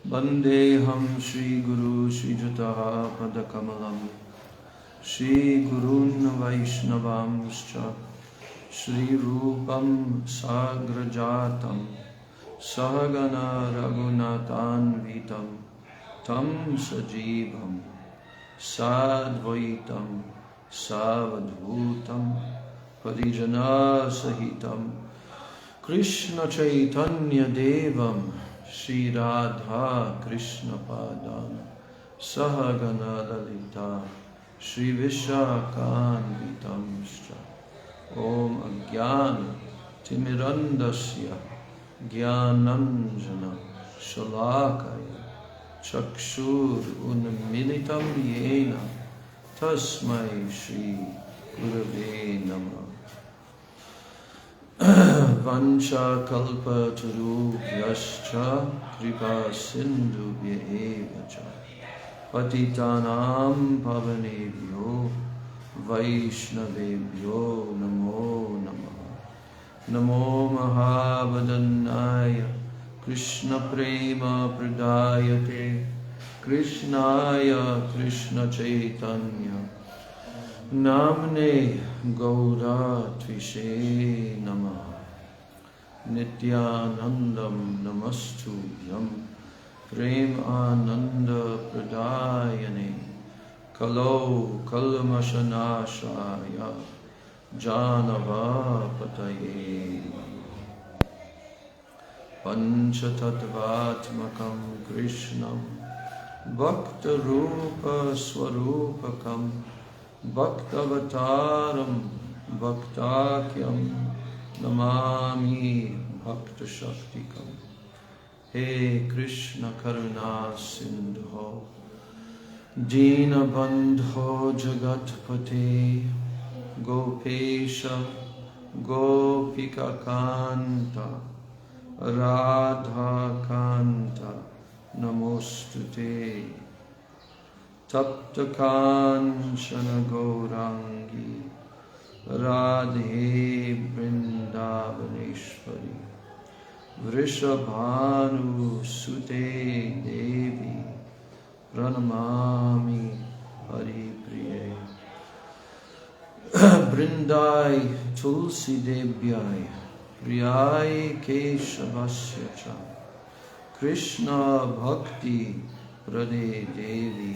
Vandeham Shri Guru Shri Jutaha Padakamalam Shri Gurun Vaishnavamscha Shri Rupam Sagrajatam Sahagana Raghunathan Vitam Tam Sajivam Sadvaitam Savadhutam Parijana Sahitam Krishna Chaitanya Devam Shri Radha Krishna Padam Sahagana Lalita Shri Vishakhanvitamscha Om Ajnana Timirandasya Jnananjana Shalakaya Chakshur Unmilitam Yena Tasmai Shri Gurave Namah Vancha kalpa tarubhyascha kripa sindhubhya eva cha patitanam pavanebhyo vaishnavebhyo namo namaha namo mahavadannaya krishna prema pradayate krishnaya krishna chaitanya Namne Gaura Tvishe Namah Nityanandam Namastubhyam Prem Ananda Pradayane Kalo Kalmashanashaya Janava Pataye Panchatattvatmakam Krishnam Bhakta Rupa Swarupakam Bhaktavataram Bhaktakyam Namami Bhakta Shaktikam He Krishna Karuna Sindho Dina Bandho Jagatpate Gopesha Gopika Kanta Radha Kanta Namostute Tapta Kanchana Gaurangi Radhe Vrindavaneshwari Vrishabhanu Sute Devi Pranamami Hari Priye Brindai Tulsi Devyai Priyai Keshavasya Cha Krishna Bhakti Prade Devi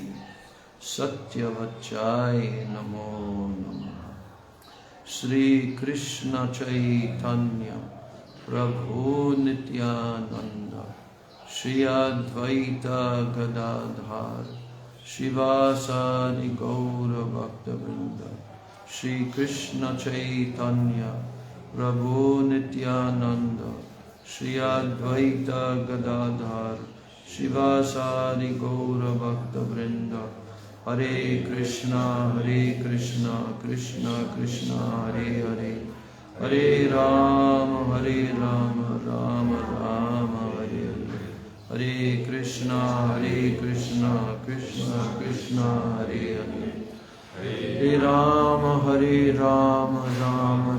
Satyavachai Namo Namaha Shri Krishna Chaitanya Prabhu Nityananda Shri Advaita Gadadhar Shivasadi Gaura Bhakta Vrinda Shri Krishna Chaitanya Prabhu Nityananda Shri Advaita Gadadhar Shivasadi Gaura Bhakta Vrinda Hare Krishna, Krishna Krishna, Hare Hare, Hare Rama, Rama Rama, Hare Hare, Hare Krishna, Krishna Krishna, Hare Hare, Hare Rama, Rama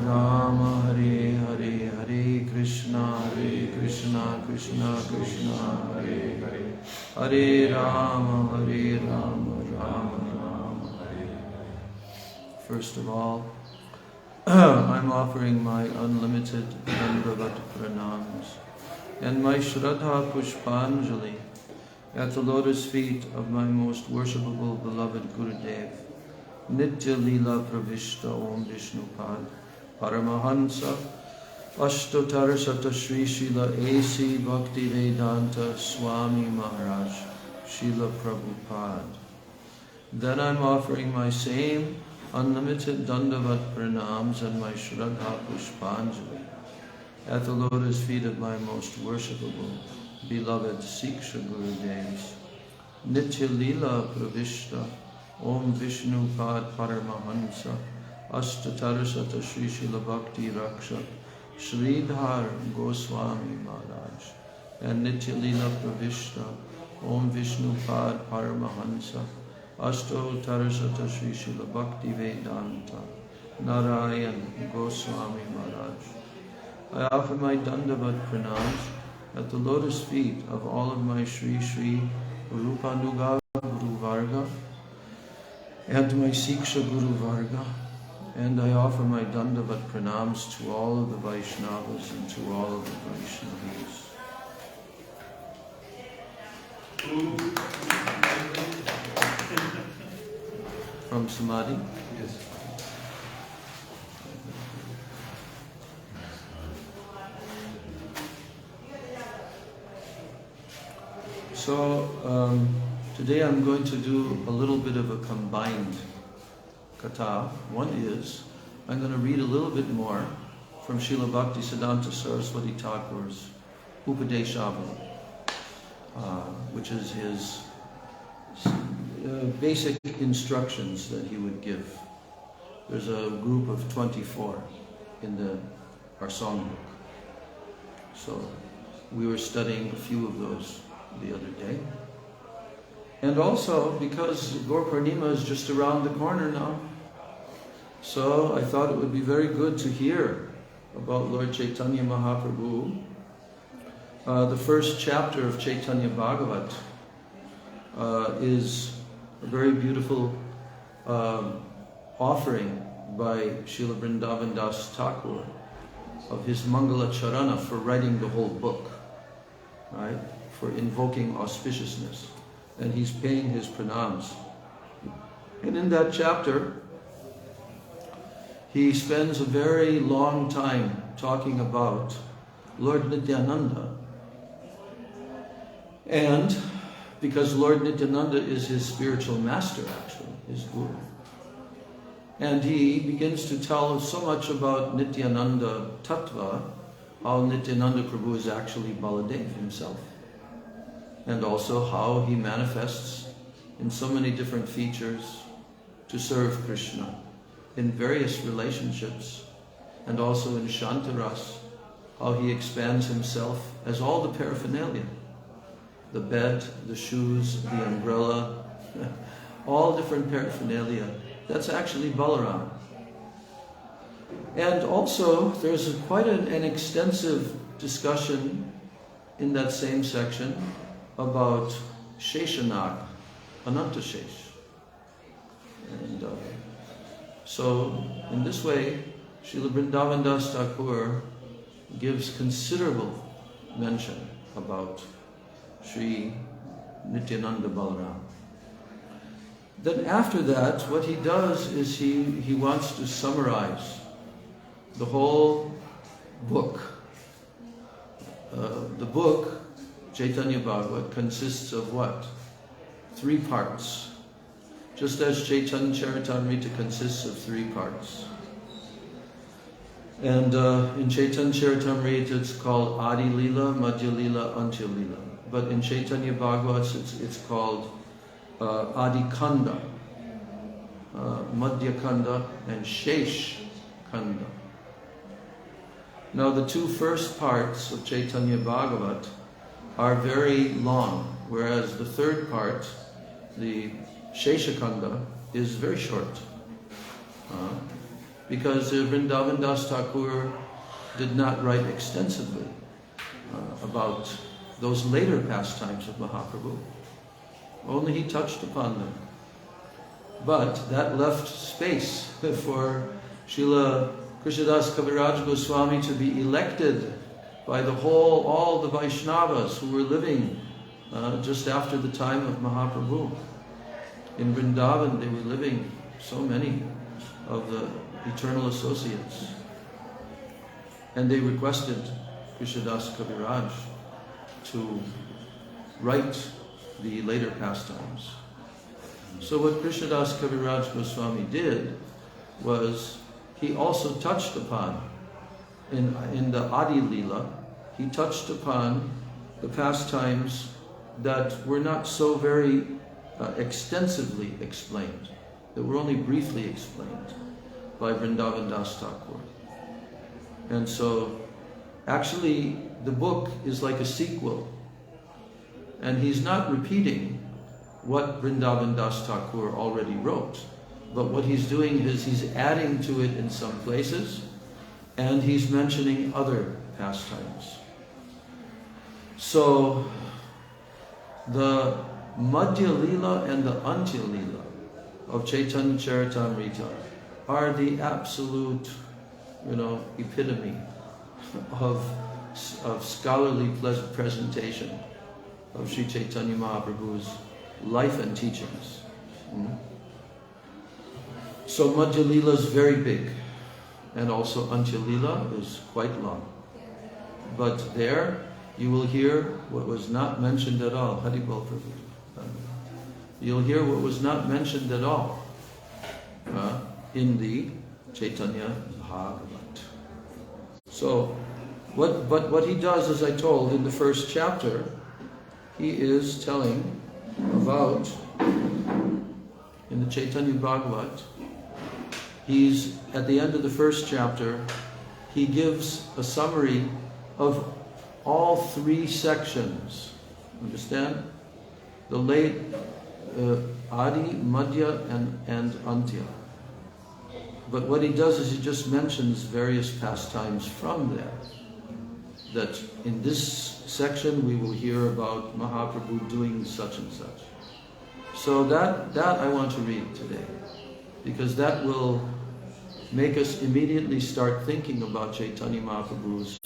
Rama, Hare Hare, Hare Krishna, Krishna Krishna, Hare Hare, Hare Rama, First of all, I'm offering my unlimited Dandavat Pranams and my Shraddha Pushpanjali at the lotus feet of my most worshipable beloved Gurudev, Nitya Leela Pravishta Om Vishnupad Paramahansa Ashtotar Sata Shri Srila A.C. Bhakti Vedanta Swami Maharaj Srila Prabhupada. Then I'm offering my same unlimited Dandavat Pranams and my Shraddha Pushpanjali at the lotus feet of my most worshipable, beloved Siksha Gurudevs, Nitya Leela Pravishta Om Vishnupad Paramahansa Ashtatarasata Shri Srila Bhakti Rakshak Sridhar Goswami Maharaj and Nitya Leela Pravishta Om Vishnupad Paramahansa Ashto Tarasata Shri Srila Bhakti Vedanta Narayan Goswami Maharaj. I offer my Dandavat Pranams at the lotus feet of all of my Sri Sri Rupanuga Guru Varga and my Siksha Guru Varga, and I offer my Dandavat Pranams to all of the Vaishnavas and to all of the Vaishnavis. From Samadhi? Yes. So, today I'm going to do a little bit of a combined katha. One is, I'm going to read a little bit more from Srila Bhaktisiddhanta Saraswati Thakur's Upadeshavali, which is his basic instructions that he would give. There's a group of 24 in our songbook. So we were studying a few of those the other day. And also, because Gaur Purnima is just around the corner now, so I thought it would be very good to hear about Lord Chaitanya Mahaprabhu. The first chapter of Chaitanya Bhagavat is a very beautiful offering by Srila Vrindavan Das Thakur of his Mangala Charana for writing the whole book, right? For invoking auspiciousness. And he's paying his pranams. And in that chapter, he spends a very long time talking about Lord Nityananda. And because Lord Nityananda is his spiritual master, actually, his guru. And he begins to tell us so much about Nityananda Tattva, how Nityananda Prabhu is actually Baladev himself. And also how he manifests in so many different features to serve Krishna in various relationships, and also in Shantaras, how he expands himself as all the paraphernalia. The bed, the shoes, the umbrella, all different paraphernalia. That's actually Balaram. And also, there's quite an extensive discussion in that same section about Sheshanag, Anantashesh. And so, in this way, Srila Vrindavan Das Thakur gives considerable mention about Sri Nityananda Balaram. Then after that, what he does is he wants to summarize the whole book. The book, Chaitanya Bhagavat, consists of what? 3 parts. Just as Chaitanya Charitamrita consists of 3 parts. And in Chaitanya Charitamrita it's called Adi Lila, Madhya Lila, Antya Lila. But in Chaitanya Bhagavat it's called Adi Kanda, Madhya Kanda, and Shesh Kanda. Now the 2 first parts of Chaitanya Bhagavat are very long, whereas the 3rd part, the Sheshakanda, is very short. Because Vrindavan Das Thakur did not write extensively about those later pastimes of Mahaprabhu. Only he touched upon them. But that left space for Srila Krishnadas Kaviraj Goswami to be elected by all the Vaishnavas who were living just after the time of Mahaprabhu. In Vrindavan they were living, so many of the eternal associates. And they requested Krishnadas Kaviraj to write the later pastimes. So what Krishnadas Kaviraj Goswami did was he also touched upon, in the Adi Lila, he touched upon the pastimes that were not so very extensively explained, that were only briefly explained by Vrindavan Das Thakur. And so, actually, the book is like a sequel. And he's not repeating what Vrindavan Das Thakur already wrote, but what he's doing is he's adding to it in some places, and he's mentioning other pastimes. So the Madhya Lila and the Antya Lila of Chaitanya Charitamrita are the absolute, epitome of scholarly presentation of Sri Chaitanya Mahaprabhu's life and teachings. So Madhya Lila is very big, and also Antya Lila is quite long. But there you will hear what was not mentioned at all. Haribol Prabhu. You'll hear what was not mentioned at all in the Chaitanya Bhagavat. So, what he does, as I told in the first chapter, he is telling about, in the Chaitanya Bhagavat, he's at the end of the first chapter, he gives a summary of all three sections. Understand? The late Adi, Madhya, and Antya. But what he does is he just mentions various pastimes from there. That in this section we will hear about Mahaprabhu doing such and such. So that I want to read today, because that will make us immediately start thinking about Chaitanya Mahaprabhu's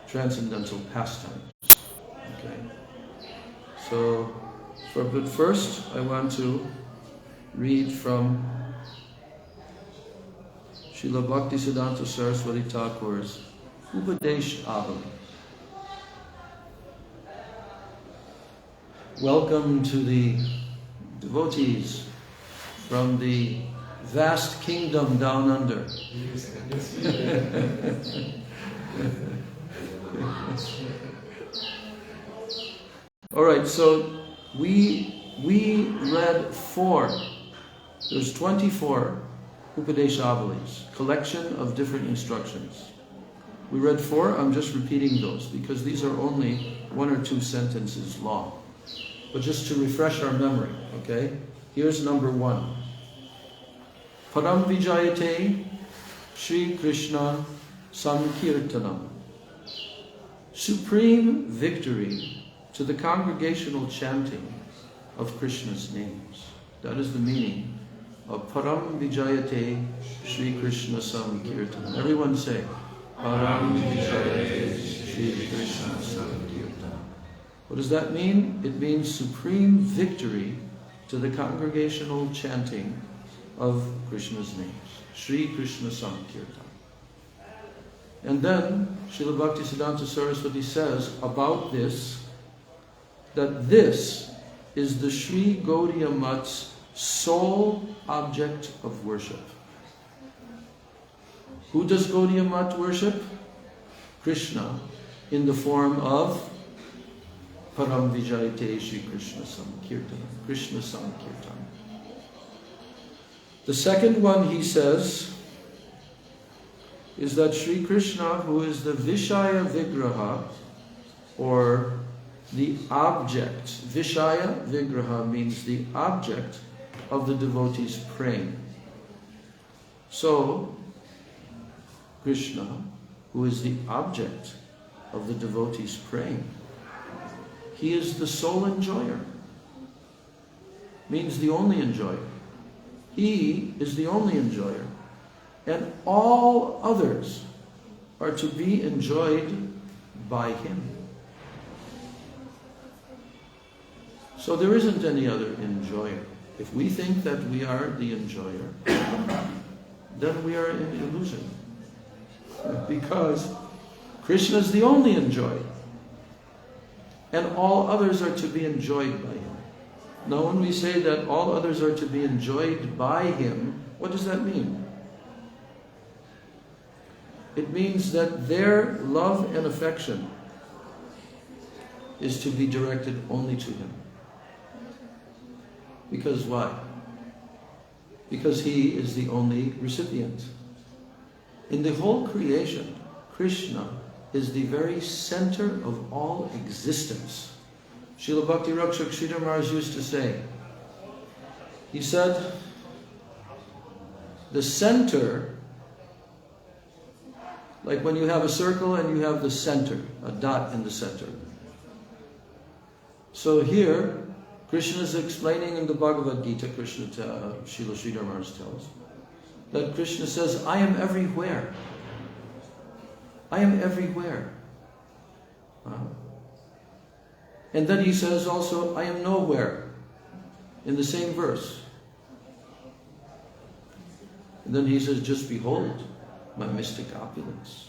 transcendental pastimes. Okay. But first I want to read from Srila Bhaktisiddhanta Saraswati Thakur's Upadesh Avali. Welcome to the devotees from the vast kingdom down under. All right, so we read 4. There's 24 Upadeshavalis, collection of different instructions. We read 4. I'm just repeating those because these are only 1 or 2 sentences long. But just to refresh our memory, okay? Here's number 1. Param Vijayate Sri Krishna Sankirtanam. Supreme victory to the congregational chanting of Krishna's names. That is the meaning of Param Vijayate Sri Krishna Sankirtanam. Everyone say, Param Vijayate Sri Krishna Sankirtanam. What does that mean? It means supreme victory to the congregational chanting of Krishna's names. Sri Krishna Sankirtanam. And then Srila Bhaktisiddhanta Saraswati says about this, that this is the Sri Gaudiya Mat's sole object of worship. Who does Gaudiya Mat worship? Krishna, in the form of Param Vijayate Sri Krishna Sankirtanam. Krishna Sankirtanam. The second one, he says, is that Sri Krishna, who is the Vishaya Vigraha, or the object. Vishaya Vigraha means the object of the devotee's praying. So, Krishna, who is the object of the devotee's praying, he is the sole enjoyer. Means the only enjoyer. He is the only enjoyer. And all others are to be enjoyed by him. So there isn't any other enjoyer. If we think that we are the enjoyer, then we are in illusion. Because Krishna is the only enjoyer. And all others are to be enjoyed by him. Now when we say that all others are to be enjoyed by him, what does that mean? It means that their love and affection is to be directed only to him. Because why? Because he is the only recipient. In the whole creation, Krishna is the very center of all existence. Srila Bhakti Rakshak Sridhar Maharaj used to say, he said, the center, like when you have a circle and you have the center, a dot in the center. So here, Krishna is explaining in the Bhagavad Gita, Srila Sridhar Maharaj tells, that Krishna says, I am everywhere. I am everywhere. And then he says also, I am nowhere, in the same verse. And then he says, just behold my mystic opulence.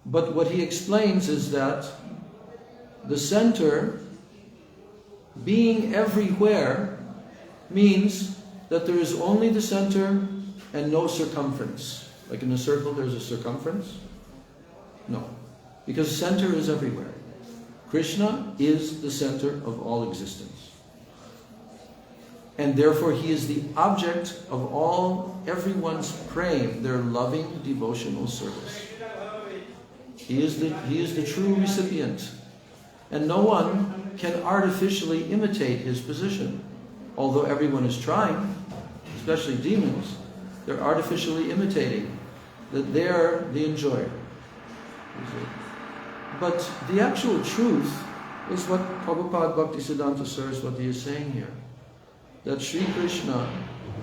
But what he explains is that the center, being everywhere, means that there is only the center and no circumference. Like in a circle there's a circumference? No. Because the center is everywhere. Krishna is the center of all existence. And therefore he is the object of everyone's praying, their loving devotional service. He is the true recipient. And no one can artificially imitate his position. Although everyone is trying, especially demons, they're artificially imitating that they're the enjoyer. But the actual truth is what Prabhupada Bhaktisiddhanta Saraswati is saying here. That Sri Krishna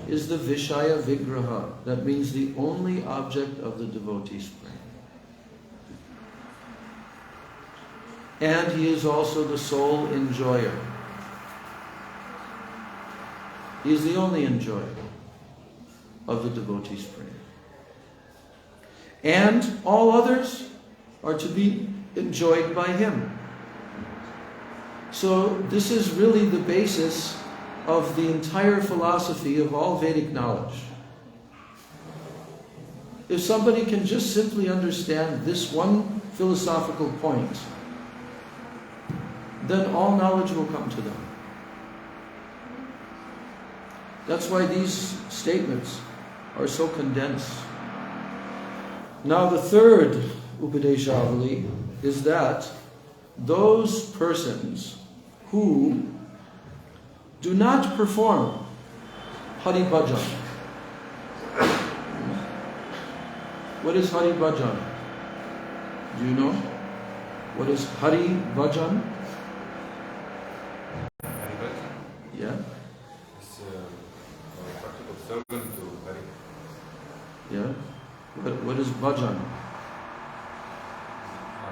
is the Vishaya Vigraha. That means the only object of the devotee's prayer. And he is also the sole enjoyer. He is the only enjoyer of the devotee's prayer. And all others are to be enjoyed by him. So this is really the basis of the entire philosophy of all Vedic knowledge. If somebody can just simply understand this one philosophical point, then all knowledge will come to them. That's why these statements are so condensed. Now the third Upadeshavali is that those persons who do not perform Hari Bhajan. What is Hari Bhajan? Do you know? What is Hari Bhajan? Hari Bhajan? Yeah. It's a practical servant to Hari. Yeah. What is Bhajan?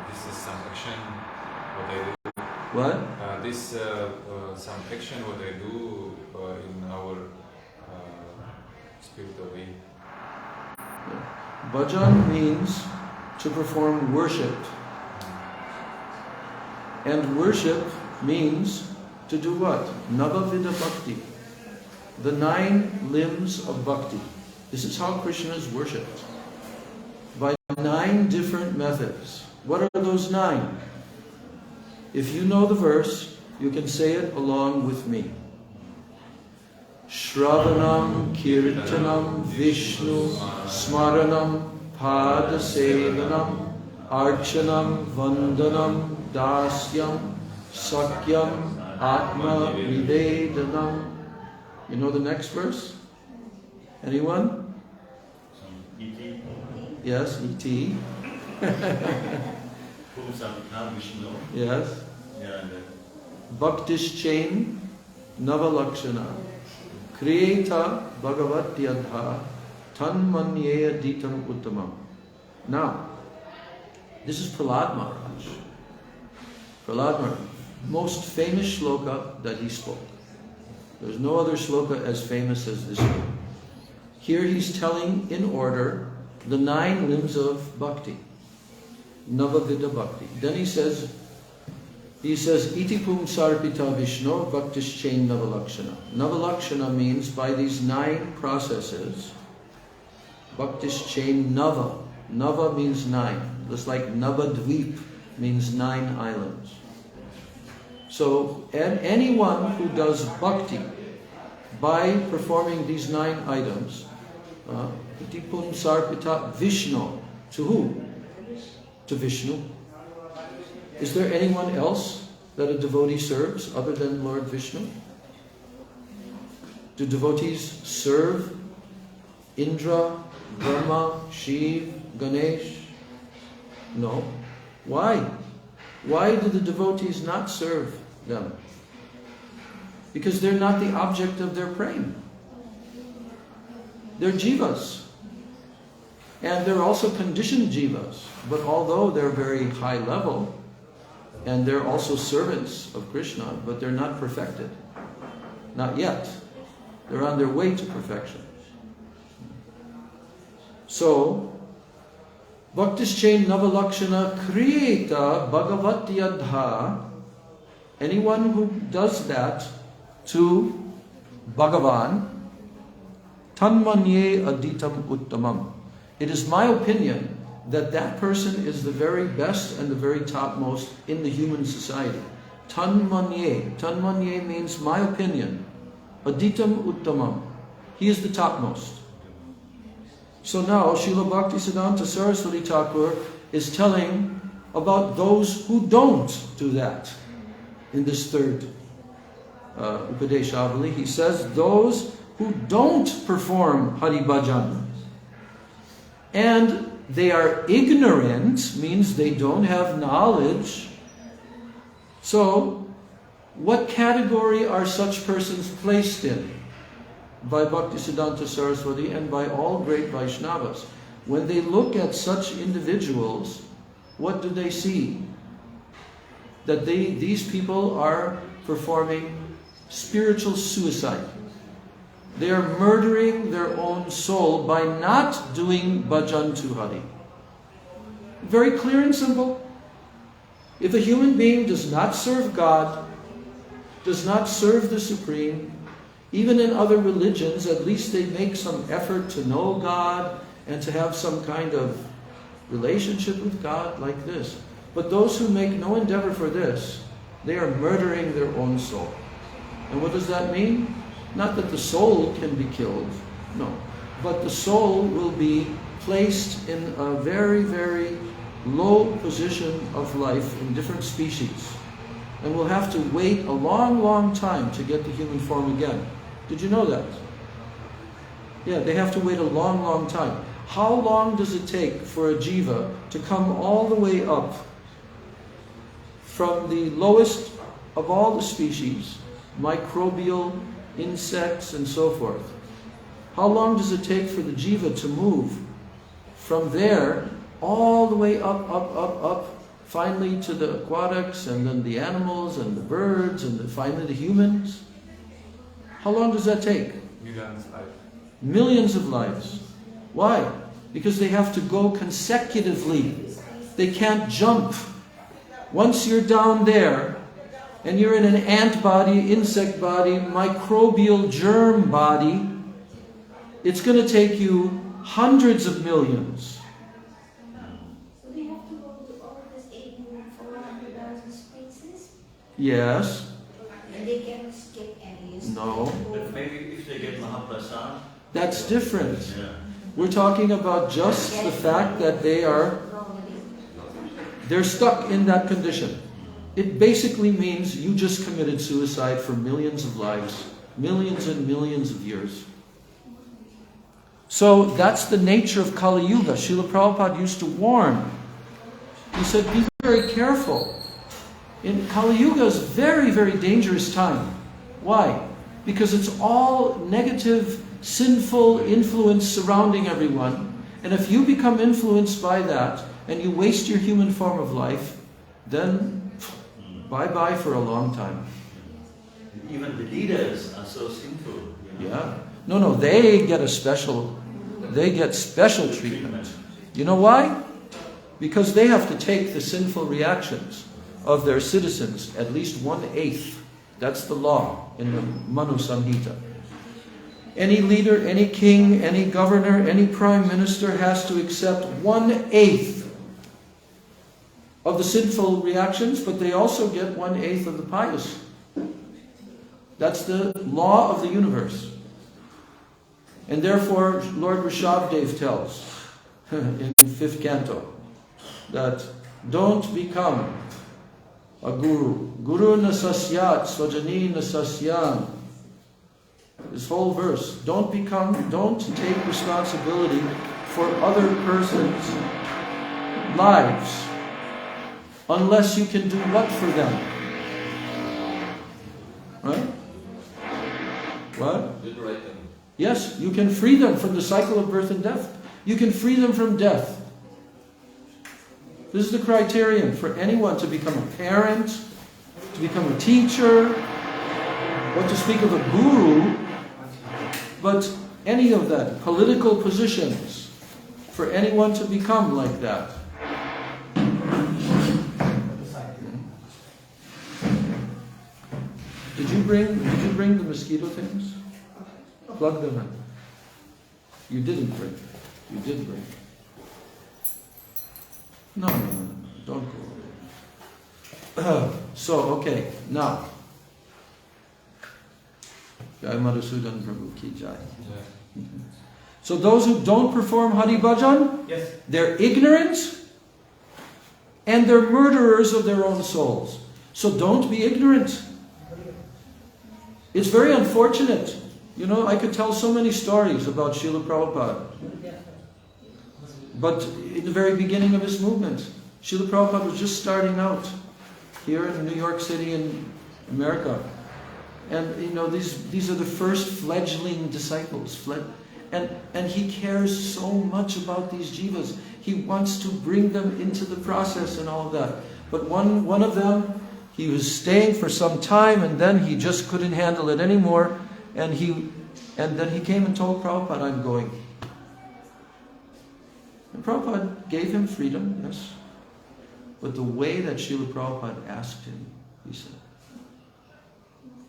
This is some action, what I do. What? Some action what I do in our spiritual way. Yeah. Bhajan means to perform worship. And worship means to do what? Navadvip bhakti. The 9 limbs of bhakti. This is how Krishna is worshipped. By 9 different methods. What are those 9? If you know the verse, you can say it along with me. Shravanam, Kirtanam, Vishnu, Smaranam, Padasevanam, Archanam, Vandanam, Dasyam, Sakyam, Atma, Nivedanam. You know the next verse? Anyone? E.T. Yes, E.T. Yes. Yeah, Bhaktish chain Navalakshana Kriyeta Bhagavatyadha Tanmanyeya Ditam Uttamam. Now, this is Prahlad Maharaj. Prahlad Maharaj, most famous shloka that he spoke. There's no other shloka as famous as this one. Here he's telling in order the 9 limbs of bhakti. Navavida bhakti. Then he says, Iti pum sarpita Vishnu bhaktish chain navalakshana. Navalakshana means by these 9 processes, bhaktish chain nava. Nava means 9. Just like Navadvip means 9 islands. So, and anyone who does bhakti by performing these 9 items, Iti pum sarpita Vishnu. To who? To Vishnu. Is there anyone else that a devotee serves other than Lord Vishnu? Do devotees serve Indra, Brahma, Shiv, Ganesh? No. Why? Why do the devotees not serve them? Because they're not the object of their praying. They're jivas. And they're also conditioned jivas. But although they're very high level, and they're also servants of Krishna, but they're not perfected. Not yet. They're on their way to perfection. So, Bhaktischain Navalakshana Kriyeta Bhagavatyadha, anyone who does that to Bhagavan, Tanmanye Aditam Uttamam. It is my opinion that that person is the very best and the very topmost in the human society. Tanmanye. Tanmanye means my opinion. Aditam Uttamam. He is the topmost. So now Srila Bhaktisiddhanta Saraswati Thakur is telling about those who don't do that. In this third Upadeshavali, he says those who don't perform Hari Bhajan and they are ignorant, means they don't have knowledge. So, what category are such persons placed in? By Bhaktisiddhanta Saraswati and by all great Vaishnavas. When they look at such individuals, what do they see? That these people are performing spiritual suicide. They are murdering their own soul by not doing bhajan to Hari. Very clear and simple. If a human being does not serve God, does not serve the Supreme, even in other religions, at least they make some effort to know God and to have some kind of relationship with God like this. But those who make no endeavor for this, they are murdering their own soul. And what does that mean? Not that the soul can be killed, no. But the soul will be placed in a very, very low position of life in different species. And will have to wait a long, long time to get the human form again. Did you know that? Yeah, they have to wait a long, long time. How long does it take for a jiva to come all the way up from the lowest of all the species, microbial, insects, and so forth? How long does it take for the jiva to move from there all the way up, finally to the aquatics, and then the animals, and the birds, and finally the humans? How long does that take? Millions of lives. Millions of lives. Why? Because they have to go consecutively. They can't jump. Once you're down there, and you're in an ant body, insect body, microbial germ body, it's going to take you hundreds of millions. So they have to go to all of this 8,400,000 spaces? Yes. And they can't skip any? No. But maybe if they get Mahaprasad. That's different. Yeah. We're talking about just the fact that they're stuck in that condition. It basically means you just committed suicide for millions of lives, millions and millions of years. So that's the nature of Kali Yuga. Srila Prabhupada used to warn. He said, be very careful. In Kali Yuga is a very, very dangerous time. Why? Because it's all negative, sinful influence surrounding everyone. And if you become influenced by that, and you waste your human form of life, then bye-bye for a long time. Even the leaders are so sinful. You know? Yeah. No, they get special treatment. You know why? Because they have to take the sinful reactions of their citizens, at least 1/8. That's the law in the Manu Samhita. Any leader, any king, any governor, any prime minister has to accept 1/8 of the sinful reactions, but they also get 1/8 of the pious. That's the law of the universe. And therefore, Lord Rishabdev tells in 5th canto that don't become a guru. Guru na sasyat, swajani na sasyan. This whole verse. Don't take responsibility for other persons' lives unless you can do what for them? Right? What? Liberate them. Yes, you can free them from the cycle of birth and death. You can free them from death. This is the criterion for anyone to become a parent, to become a teacher, what to speak of a guru, but any of that, political positions, for anyone to become like that. Did you bring the mosquito things? Plug them in. You didn't bring. You did bring. No, don't go. So, okay, now. Jai Madhusudan Prabhu ki jai. So those who don't perform Hari Bhajan, Yes. they're ignorant and they're murderers of their own souls. So don't be ignorant. It's very unfortunate. You know, I could tell so many stories about Srila Prabhupada. But in the very beginning of his movement, Srila Prabhupada was just starting out here in New York City in America. And you know, these are the first fledgling disciples. And he cares so much about these jivas. He wants to bring them into the process and all of that. But one of them, he was staying for some time and then he just couldn't handle it anymore. And then he came and told Prabhupada, I'm going. And Prabhupada gave him freedom, yes. But the way that Srila Prabhupada asked him, he said,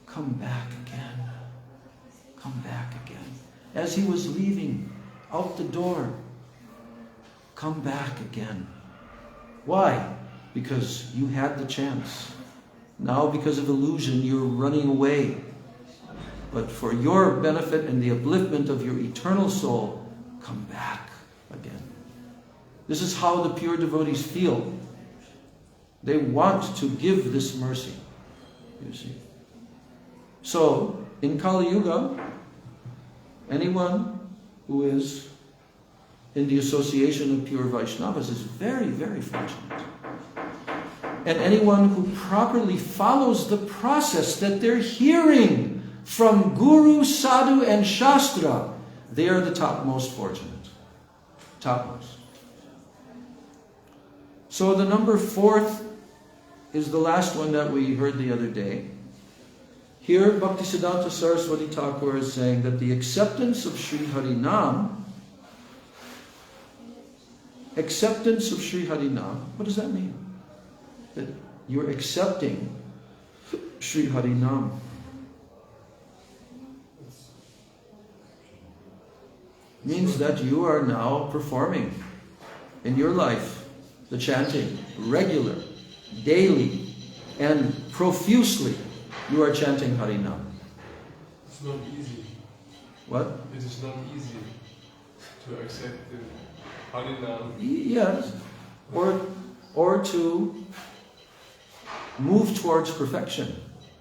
come back again. Come back again. As he was leaving out the door, come back again. Why? Because you had the chance. Now because of illusion, you're running away. But for your benefit and the upliftment of your eternal soul, come back again. This is how the pure devotees feel. They want to give this mercy, you see. So, in Kali Yuga, anyone who is in the association of pure Vaishnavas is very, very fortunate. And anyone who properly follows the process that they're hearing from Guru, Sadhu, and Shastra, they are the topmost fortunate. Topmost. So the number 4th is the last one that we heard the other day. Here, Bhaktisiddhanta Saraswati Thakur is saying that the acceptance of Sri Harinam, what does that mean? That you're accepting Sri Harinam. Means that you are now performing in your life the chanting, regular, daily, and profusely. You are chanting Harinam. It's not easy. What? It is not easy to accept the Harinam. Yes. Or to move towards perfection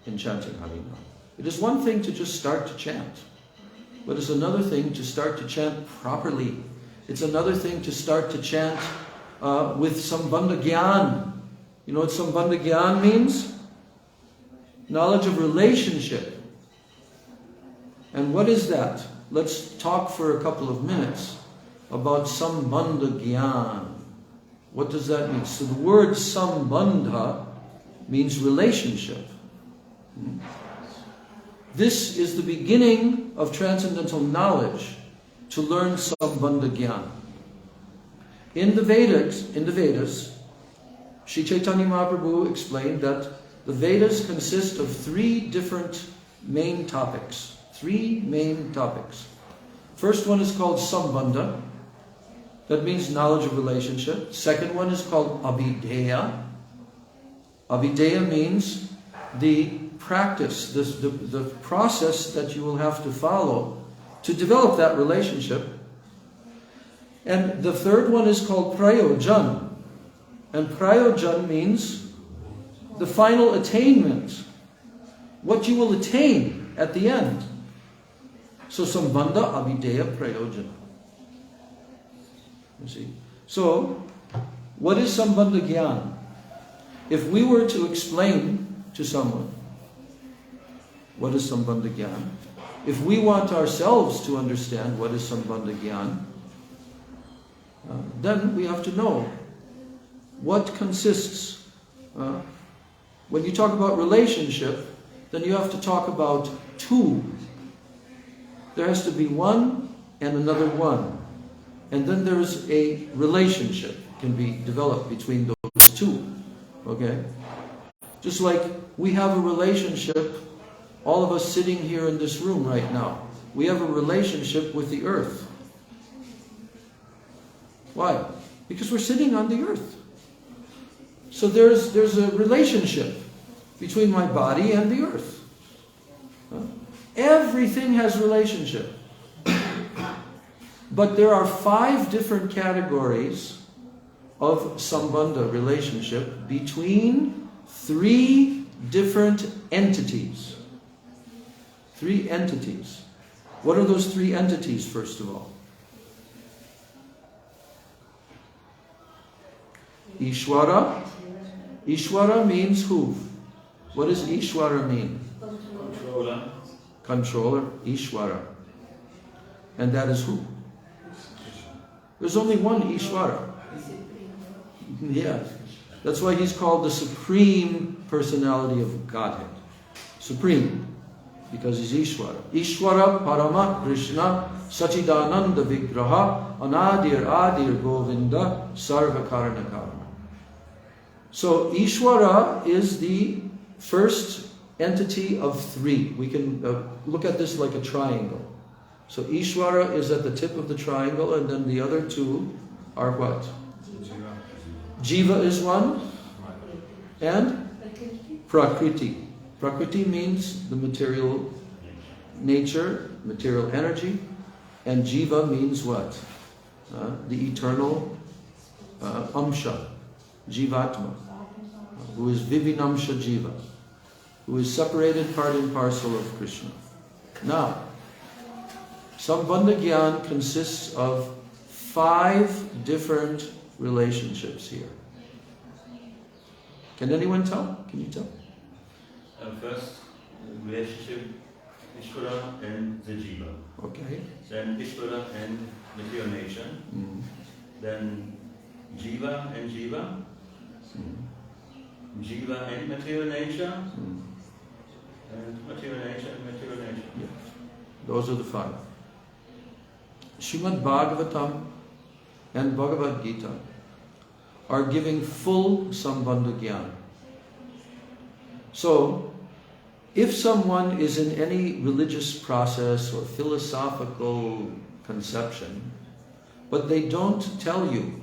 in chanting Harinam. It is one thing to just start to chant. But it's another thing to start to chant properly. It's another thing to start to chant with Sambandha Gyan. You know what Sambandha Gyan means? Knowledge of relationship. And what is that? Let's talk for a couple of minutes about Sambandha Gyan. What does that mean? So the word Sambandha means relationship. This is the beginning of transcendental knowledge, to learn Sambandha Gyan. In the Vedas, Sri Chaitanya Mahaprabhu explained that the Vedas consist of 3 different main topics. 3 main topics. First one is called Sambandha. That means knowledge of relationship. Second one is called Abhideya. Abhideya means the practice, the process that you will have to follow to develop that relationship. And the third one is called Prayojan. And Prayojan means the final attainment. What you will attain at the end. So sambandha avideya prayojana. You see? So, what is sambandha gyan? If we were to explain to someone what is sambandha gyan, if we want ourselves to understand what is sambandha gyan, then we have to know what consists. When you talk about relationship, then you have to talk about two. There has to be one and another one. And then there's a relationship can be developed between those two. Okay? Just like we have a relationship, all of us sitting here in this room right now, we have a relationship with the earth. Why? Because we're sitting on the earth. So there's a relationship between my body and the earth. Everything has relationship. But there are 5 different categories of sambandha, relationship, between 3 different entities. 3 entities. What are those 3 entities, first of all? Ishwara. Ishwara means who? What does Ishwara mean? Controller. Controller. Ishwara. And that is who? There's only one Ishwara. Yeah. That's why he's called the Supreme Personality of Godhead. Supreme. Because he's Ishwara. Ishwara Parama Krishna Sachidananda Vigraha Anadir Adir Govinda Sarva Karana Karana. So Ishwara is the first entity of 3. We can look at this like a triangle. So Ishwara is at the tip of the triangle, and then the other 2 are what? Jiva is one, and Prakriti. Prakriti means the material nature, material energy, and Jiva means what? The eternal Amsha, Jivatma, who is Vivinamsha Jiva, who is separated part and parcel of Krishna. Now, Sambandha Gyan consists of 5 different relationships here. Can anyone tell? Can you tell? First, relationship Ishvara and the Jiva. Okay. Then Ishvara and material nature. Then Jiva and Jiva. Jiva and material nature. And material nature and material nature. Yeah. Those are the 5. Srimad Bhagavatam and Bhagavad Gita are giving full Sambandha Gyan. So, if someone is in any religious process or philosophical conception, but they don't tell you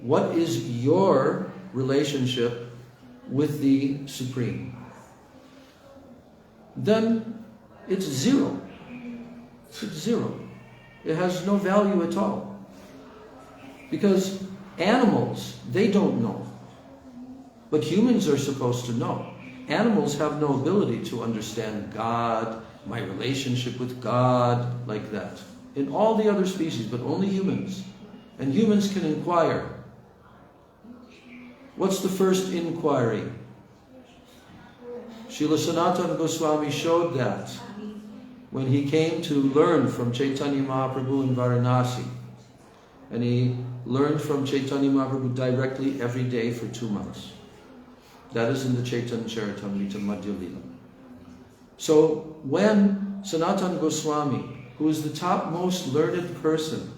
what is your relationship with the Supreme, then it's 0. It's 0. It has no value at all. Because animals, they don't know. But humans are supposed to know. Animals have no ability to understand God, my relationship with God, like that. In all the other species, but only humans. And humans can inquire. What's the first inquiry? Srila Sanatana Goswami showed that when he came to learn from Chaitanya Mahaprabhu in Varanasi. And he learned from Chaitanya Mahaprabhu directly every day for 2 months. That is in the Chaitanya Charitamrita Madhya Lila. So when Sanatana Goswami, who is the topmost learned person,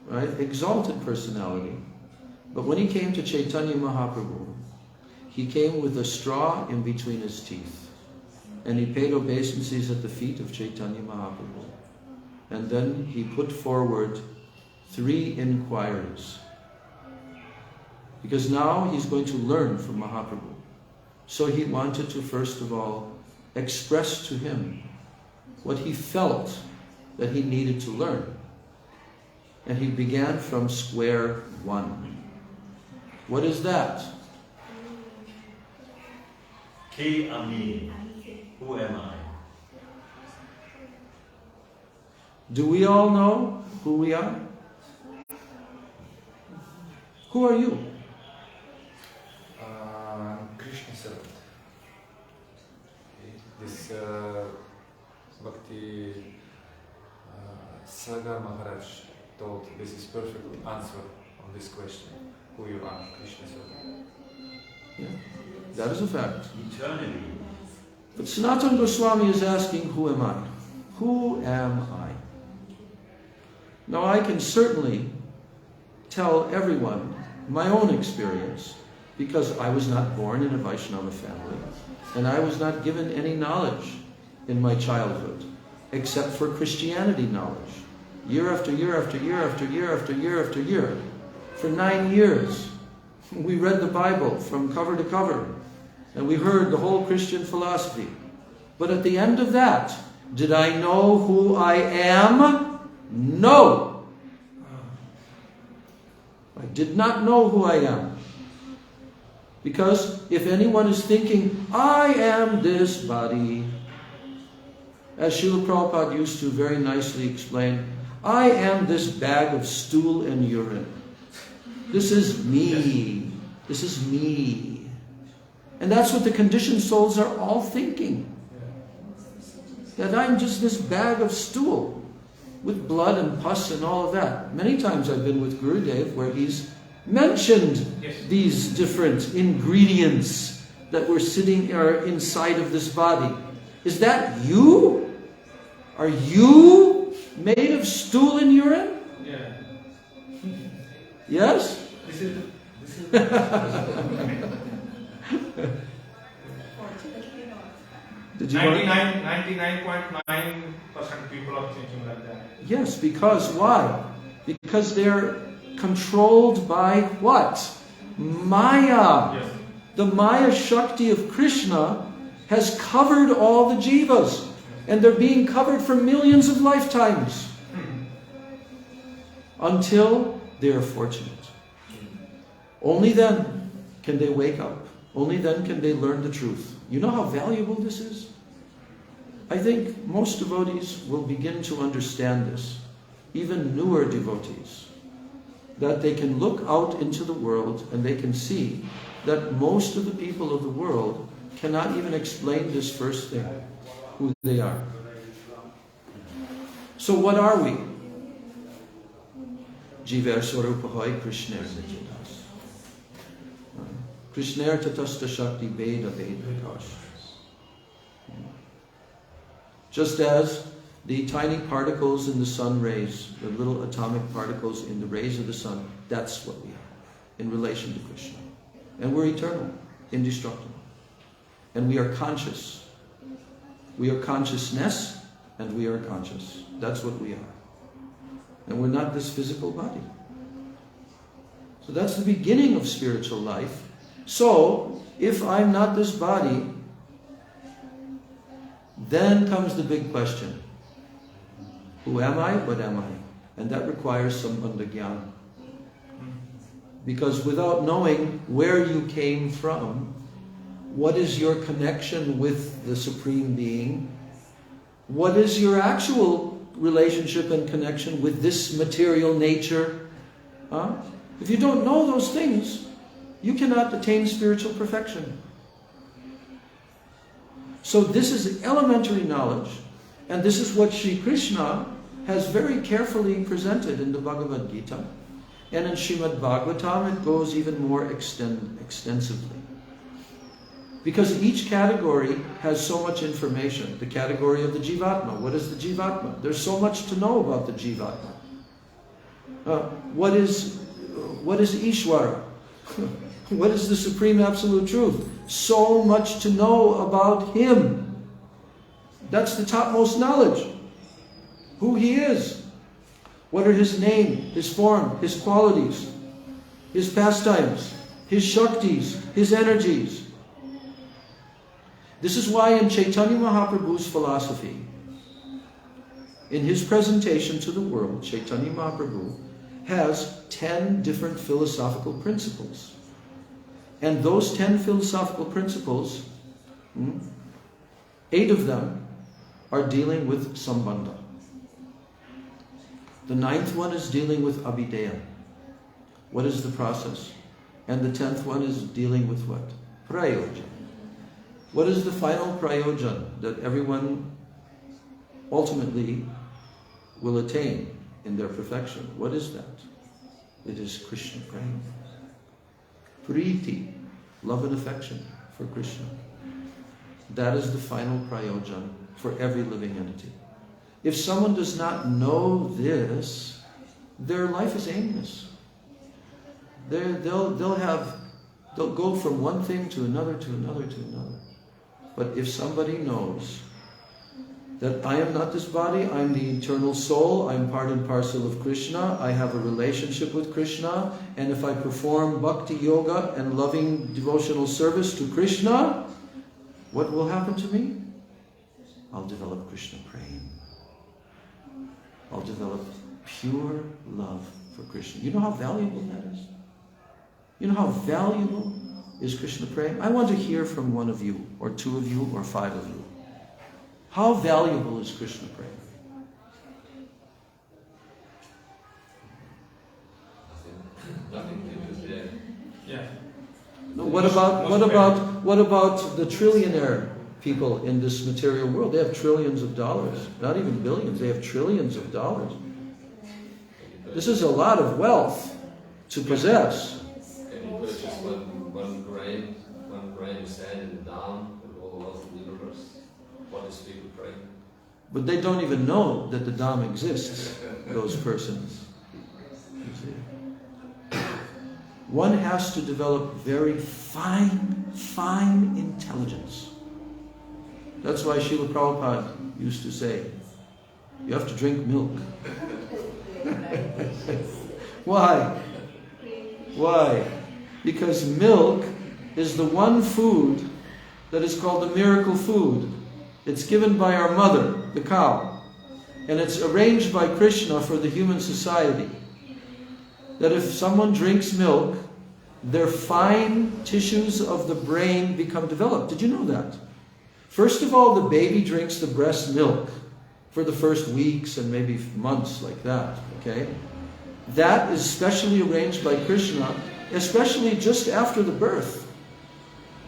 right, exalted personality, but when he came to Chaitanya Mahaprabhu, he came with a straw in between his teeth. And he paid obeisances at the feet of Chaitanya Mahaprabhu. And then he put forward 3 inquiries. Because now he's going to learn from Mahaprabhu. So he wanted to first of all express to him what he felt that he needed to learn. And he began from square 1. What is that? Ke ami. Who am I? Do we all know who we are? Who are you? Krishna servant. This Bhakti Sagar Maharaj told this is perfect answer on this question. Who you are, Krishna servant. Yeah, that is a fact. Eternally. But Sanatana Goswami is asking, who am I? Who am I? Now I can certainly tell everyone my own experience, because I was not born in a Vaishnava family, and I was not given any knowledge in my childhood, except for Christianity knowledge. Year after year after year after year after year after year. For 9 years, we read the Bible from cover to cover, and we heard the whole Christian philosophy. But at the end of that, did I know who I am? No! I did not know who I am. Because if anyone is thinking, I am this body, as Srila Prabhupada used to very nicely explain, I am this bag of stool and urine. This is me. This is me. And that's what the conditioned souls are all thinking. That I'm just this bag of stool with blood and pus and all of that. Many times I've been with Gurudev where he's mentioned these different ingredients that were sitting are inside of this body. Is that you? Are you made of stool and urine? Yeah. Yes? This is Did you want- 99.9% people are thinking like that. Yes, because why? Because they're controlled by what? Maya. Yes. The Maya Shakti of Krishna has covered all the jivas, and they're being covered for millions of lifetimes until they are fortunate. Only then can they wake up. Only then can they learn the truth. You know how valuable this is? I think most devotees will begin to understand this, even newer devotees, that they can look out into the world and they can see that most of the people of the world cannot even explain this first thing, who they are. So what are we? Jiver Swarupahoy Krishner Nijidas. Krishner Tatasta Shakti Veda Veda. Just as the tiny particles in the sun rays, the little atomic particles in the rays of the sun, that's what we are in relation to Krishna. And we're eternal, indestructible. And we are conscious. We are consciousness and we are conscious. That's what we are. And we're not this physical body. So that's the beginning of spiritual life. So, if I'm not this body, then comes the big question. Who am I? What am I? And that requires some bandhagyan. Because without knowing where you came from, what is your connection with the Supreme Being, what is your actual relationship and connection with this material nature, if you don't know those things, you cannot attain spiritual perfection. So this is elementary knowledge, and this is what Sri Krishna has very carefully presented in the Bhagavad Gita. And in Srimad Bhagavatam it goes even more extensively. Because each category has so much information. The category of the Jivatma. What is the Jivatma? There's so much to know about the Jivatma. What is Ishvara? What is the Supreme Absolute Truth? So much to know about Him. That's the topmost knowledge. Who He is. What are His name, His form, His qualities, His pastimes, His Shaktis, His energies. This is why in Chaitanya Mahaprabhu's philosophy, in his presentation to the world, Chaitanya Mahaprabhu has 10 different philosophical principles. And those 10 philosophical principles, 8 of them are dealing with sambandha. The 9th one is dealing with abhideya. What is the process? And the 10th one is dealing with what? Prayojan. What is the final prayojan that everyone ultimately will attain in their perfection? What is that? It is Krishna prema. Priti, love and affection for Krishna. That is the final prayojan for every living entity. If someone does not know this, their life is aimless. They'll go from one thing to another, to another, to another. But if somebody knows that I am not this body, I'm the eternal soul, I'm part and parcel of Krishna, I have a relationship with Krishna, and if I perform bhakti yoga and loving devotional service to Krishna, what will happen to me? I'll develop Krishna prema. I'll develop pure love for Krishna. You know how valuable that is? You know how valuable is Krishna prema? I want to hear from one of you, or two of you, or five of you. How valuable is Krishna prema? Yeah. No, what about the trillionaire people in this material world? They have trillions of dollars, not even billions. They have trillions of dollars. This is a lot of wealth to possess. Can you purchase one grain of sand in the dam with all the wealth of the universe? What is people praying? But they don't even know that the Dham exists, those persons. You see? One has to develop very fine intelligence. That's why Srila Prabhupada used to say, you have to drink milk. Why? Why? Because milk is the one food that is called the miracle food. It's given by our mother, the cow. And it's arranged by Krishna for the human society. That if someone drinks milk, their fine tissues of the brain become developed. Did you know that? First of all, the baby drinks the breast milk for the first weeks and maybe months like that, okay? That is specially arranged by Krishna, especially just after the birth.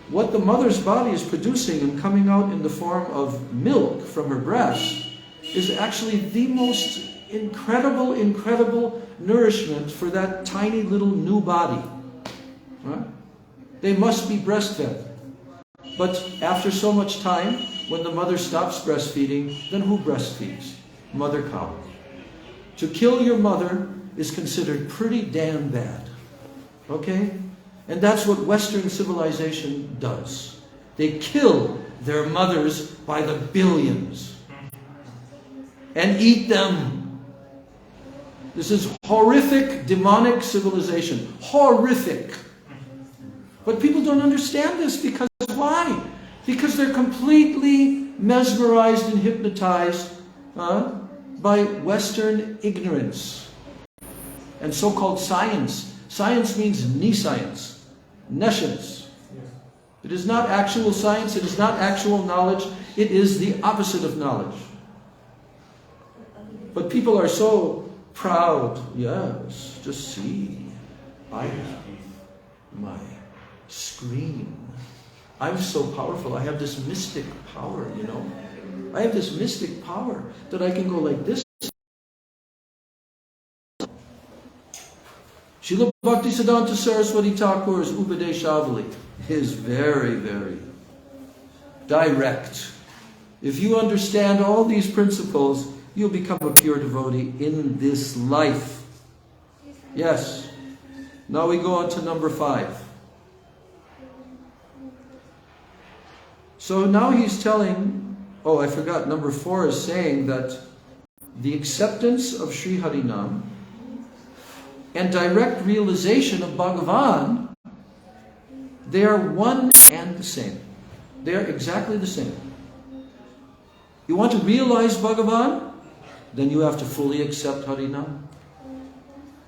What the mother's body is producing and coming out in the form of milk from her breast is actually the most incredible nourishment for that tiny little new body. Right? They must be breastfed. But after so much time, when the mother stops breastfeeding, then who breastfeeds? Mother cow. To kill your mother is considered pretty damn bad. Okay? And that's what Western civilization does. They kill their mothers by the billions and eat them. This is horrific, demonic civilization. Horrific. But people don't understand this because why? Because they're completely mesmerized and hypnotized by Western ignorance and so-called science. Science means nescience, nescience. It is not actual science, it is not actual knowledge, it is the opposite of knowledge. But people are so proud. Yes, just see, I have my screen. I'm so powerful, I have this mystic power, you know. I have this mystic power that I can go like this. Srila Bhaktisiddhanta Saraswati Thakur's Upadeshavali is very, very direct. If you understand all these principles, you'll become a pure devotee in this life. Yes. Now we go on to number 5. So now he's telling, oh, I forgot, number 4 is saying that the acceptance of Sri Harinam and direct realization of Bhagavan, they are one and the same. They are exactly the same. You want to realize Bhagavan? Then you have to fully accept Harinam.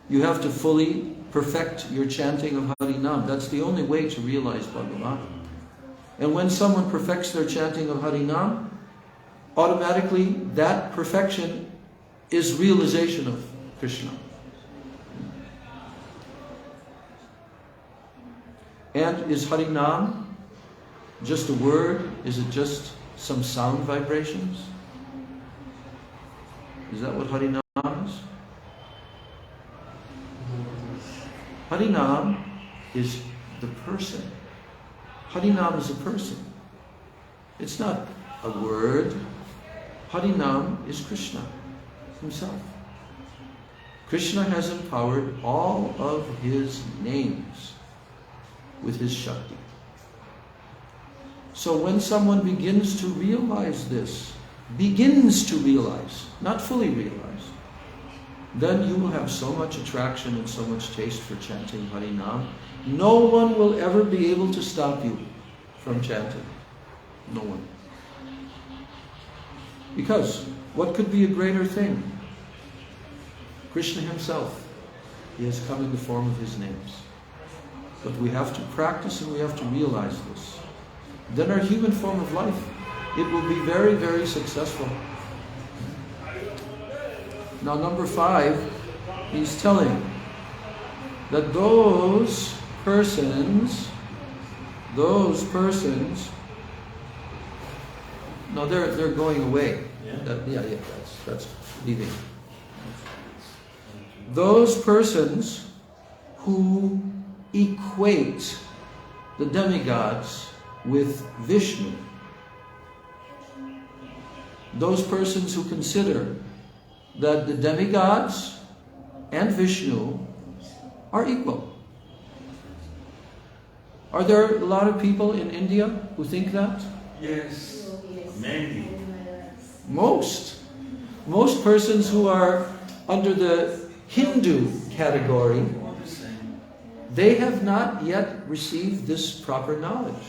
You have to fully perfect your chanting of Harinam. That's the only way to realize Bhagavan. And when someone perfects their chanting of Harinam, automatically that perfection is realization of Krishna. And is Harinam just a word? Is it just some sound vibrations? Is that what Harinam is? Harinam is the person. Harinam is a person. It's not a word. Harinam is Krishna himself. Krishna has empowered all of his names with his Shakti. So when someone begins to realize this, not fully realize, then you will have so much attraction and so much taste for chanting Harinam. No one will ever be able to stop you from chanting. No one. Because what could be a greater thing? Krishna himself, he has come in the form of his names. But we have to practice and we have to realize this. Then our human form of life, it will be very, very successful. Now number 5, he's telling that those persons, no, they're going away. Yeah? That's leaving. Those persons who equate the demigods with Vishnu, those persons who consider that the demigods and Vishnu are equal. Are there a lot of people in India who think that? Yes. Many. Most persons who are under the Hindu category, they have not yet received this proper knowledge.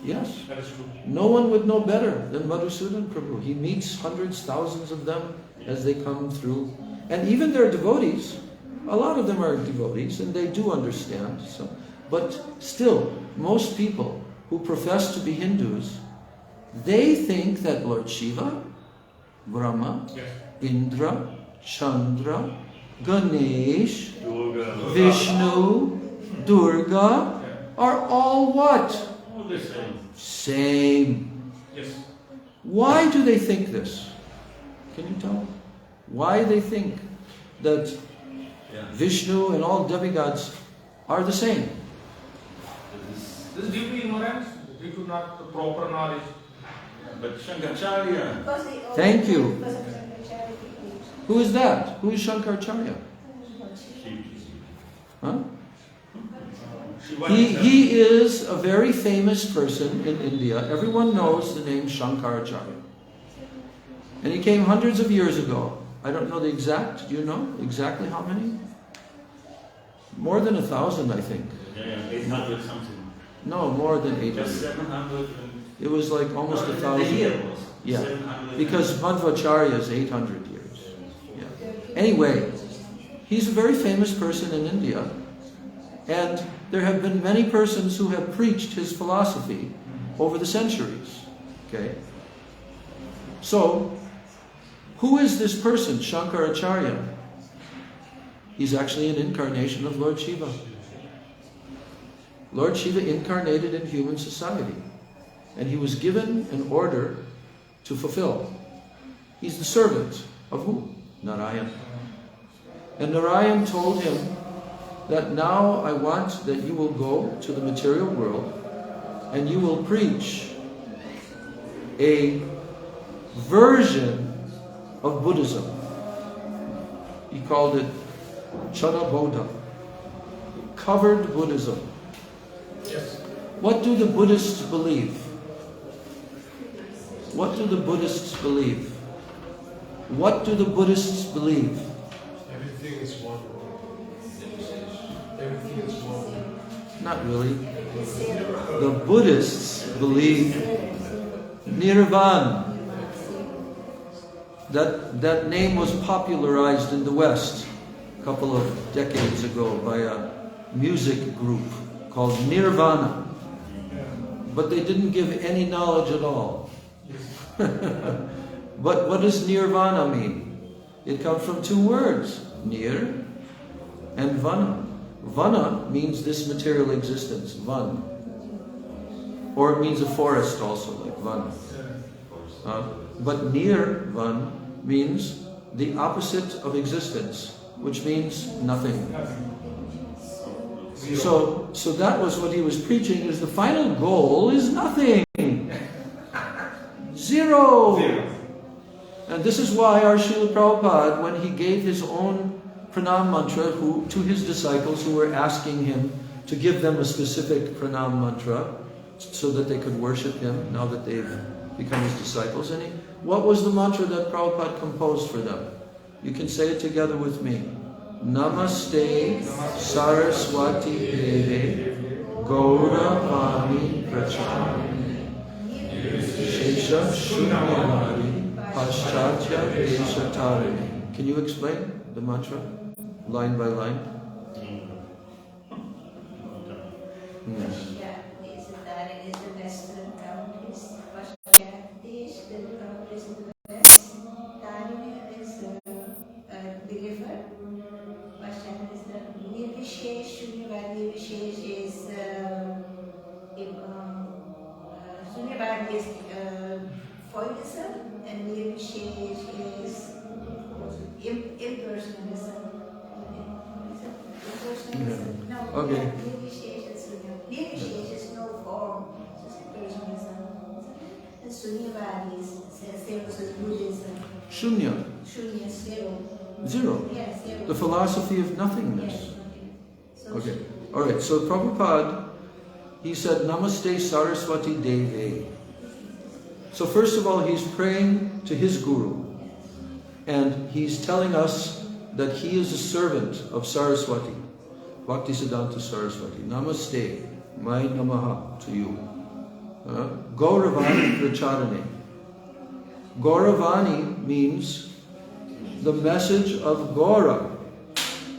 Yes. That is true. No one would know better than Madhusudan Prabhu. He meets hundreds, thousands of them as they come through. And even their devotees, a lot of them are devotees and they do understand. So, but still, most people who profess to be Hindus, they think that Lord Shiva, Brahma, Indra, Chandra, Ganesh, Vishnu, Durga are all what? All the same. Same. Yes. Why do they think this? Can you tell? Why they think that Vishnu and all demigods are the same? This is due to ignorance, due to not the proper knowledge. But Shankaracharya. Thank you. Because of Shankaracharya. Who is that? Who is Shankaracharya? Huh? He is a very famous person in India. Everyone knows the name Shankaracharya. And he came hundreds of years ago. I don't know the exact, do you know exactly how many? More than 1,000, I think. Yeah, 800 something. No, more than Just 800. 700. It was like almost The 1,000. year was Yeah, 700. because Madhvacharya is 800 years. Yeah. Anyway, he's a very famous person in India. And there have been many persons who have preached his philosophy over the centuries. Okay? So, who is this person, Shankaracharya? He's actually an incarnation of Lord Shiva. Lord Shiva incarnated in human society. And he was given an order to fulfill. He's the servant of who? Narayan. And Narayan told him that now I want that you will go to the material world and you will preach a version of Buddhism. He called it Chana Bodha, covered Buddhism. Yes. What do the Buddhists believe? What do the Buddhists believe? What do the Buddhists believe? Everything is one. Everything is one. Not really. The Buddhists believe Nirvana. That name was popularized in the West a couple of decades ago by a music group called Nirvana. But they didn't give any knowledge at all. But what does Nirvana mean? It comes from 2 words. near, and vana. Vana means this material existence, van. Or it means a forest also, like van. But near van means the opposite of existence, which means nothing. So that was what he was preaching, is the final goal is nothing. Zero. And this is why our Srila Prabhupada, when he gave his own pranam mantra to his disciples who were asking him to give them a specific pranam mantra so that they could worship him now that they've become his disciples. And what was the mantra that Prabhupada composed for them? You can say it together with me. Namaste Saraswati Deve Gauravani Pracharani Shesha Shunyavadi Paschatya Desatarini. Can you explain the mantra line by line? Paschatya Desatarini is the western countries. Paschatya is the countries in the west. Tarini is delivered. Paschatya is the Nirvishesh, Shunyavadi Vishesh is Shunyavadi is foilism, and Nirvishesh is impersonalism. Impersonalism? No, Okay. Nirvishesh is no form, it's impersonalism. And Shunyavadi is same as Buddhism. Shunya. Shunya, zero. Zero. Yes, zero. The philosophy of nothingness. Yes, so Okay. Alright, so Prabhupada, he said, Namaste Saraswati Deve. So first of all, he's praying to his Guru. And he's telling us that he is a servant of Saraswati. Bhaktisiddhanta Saraswati. Namaste, my namaha to you. Gauravani Pracharane. Gauravani means the message of Gaura,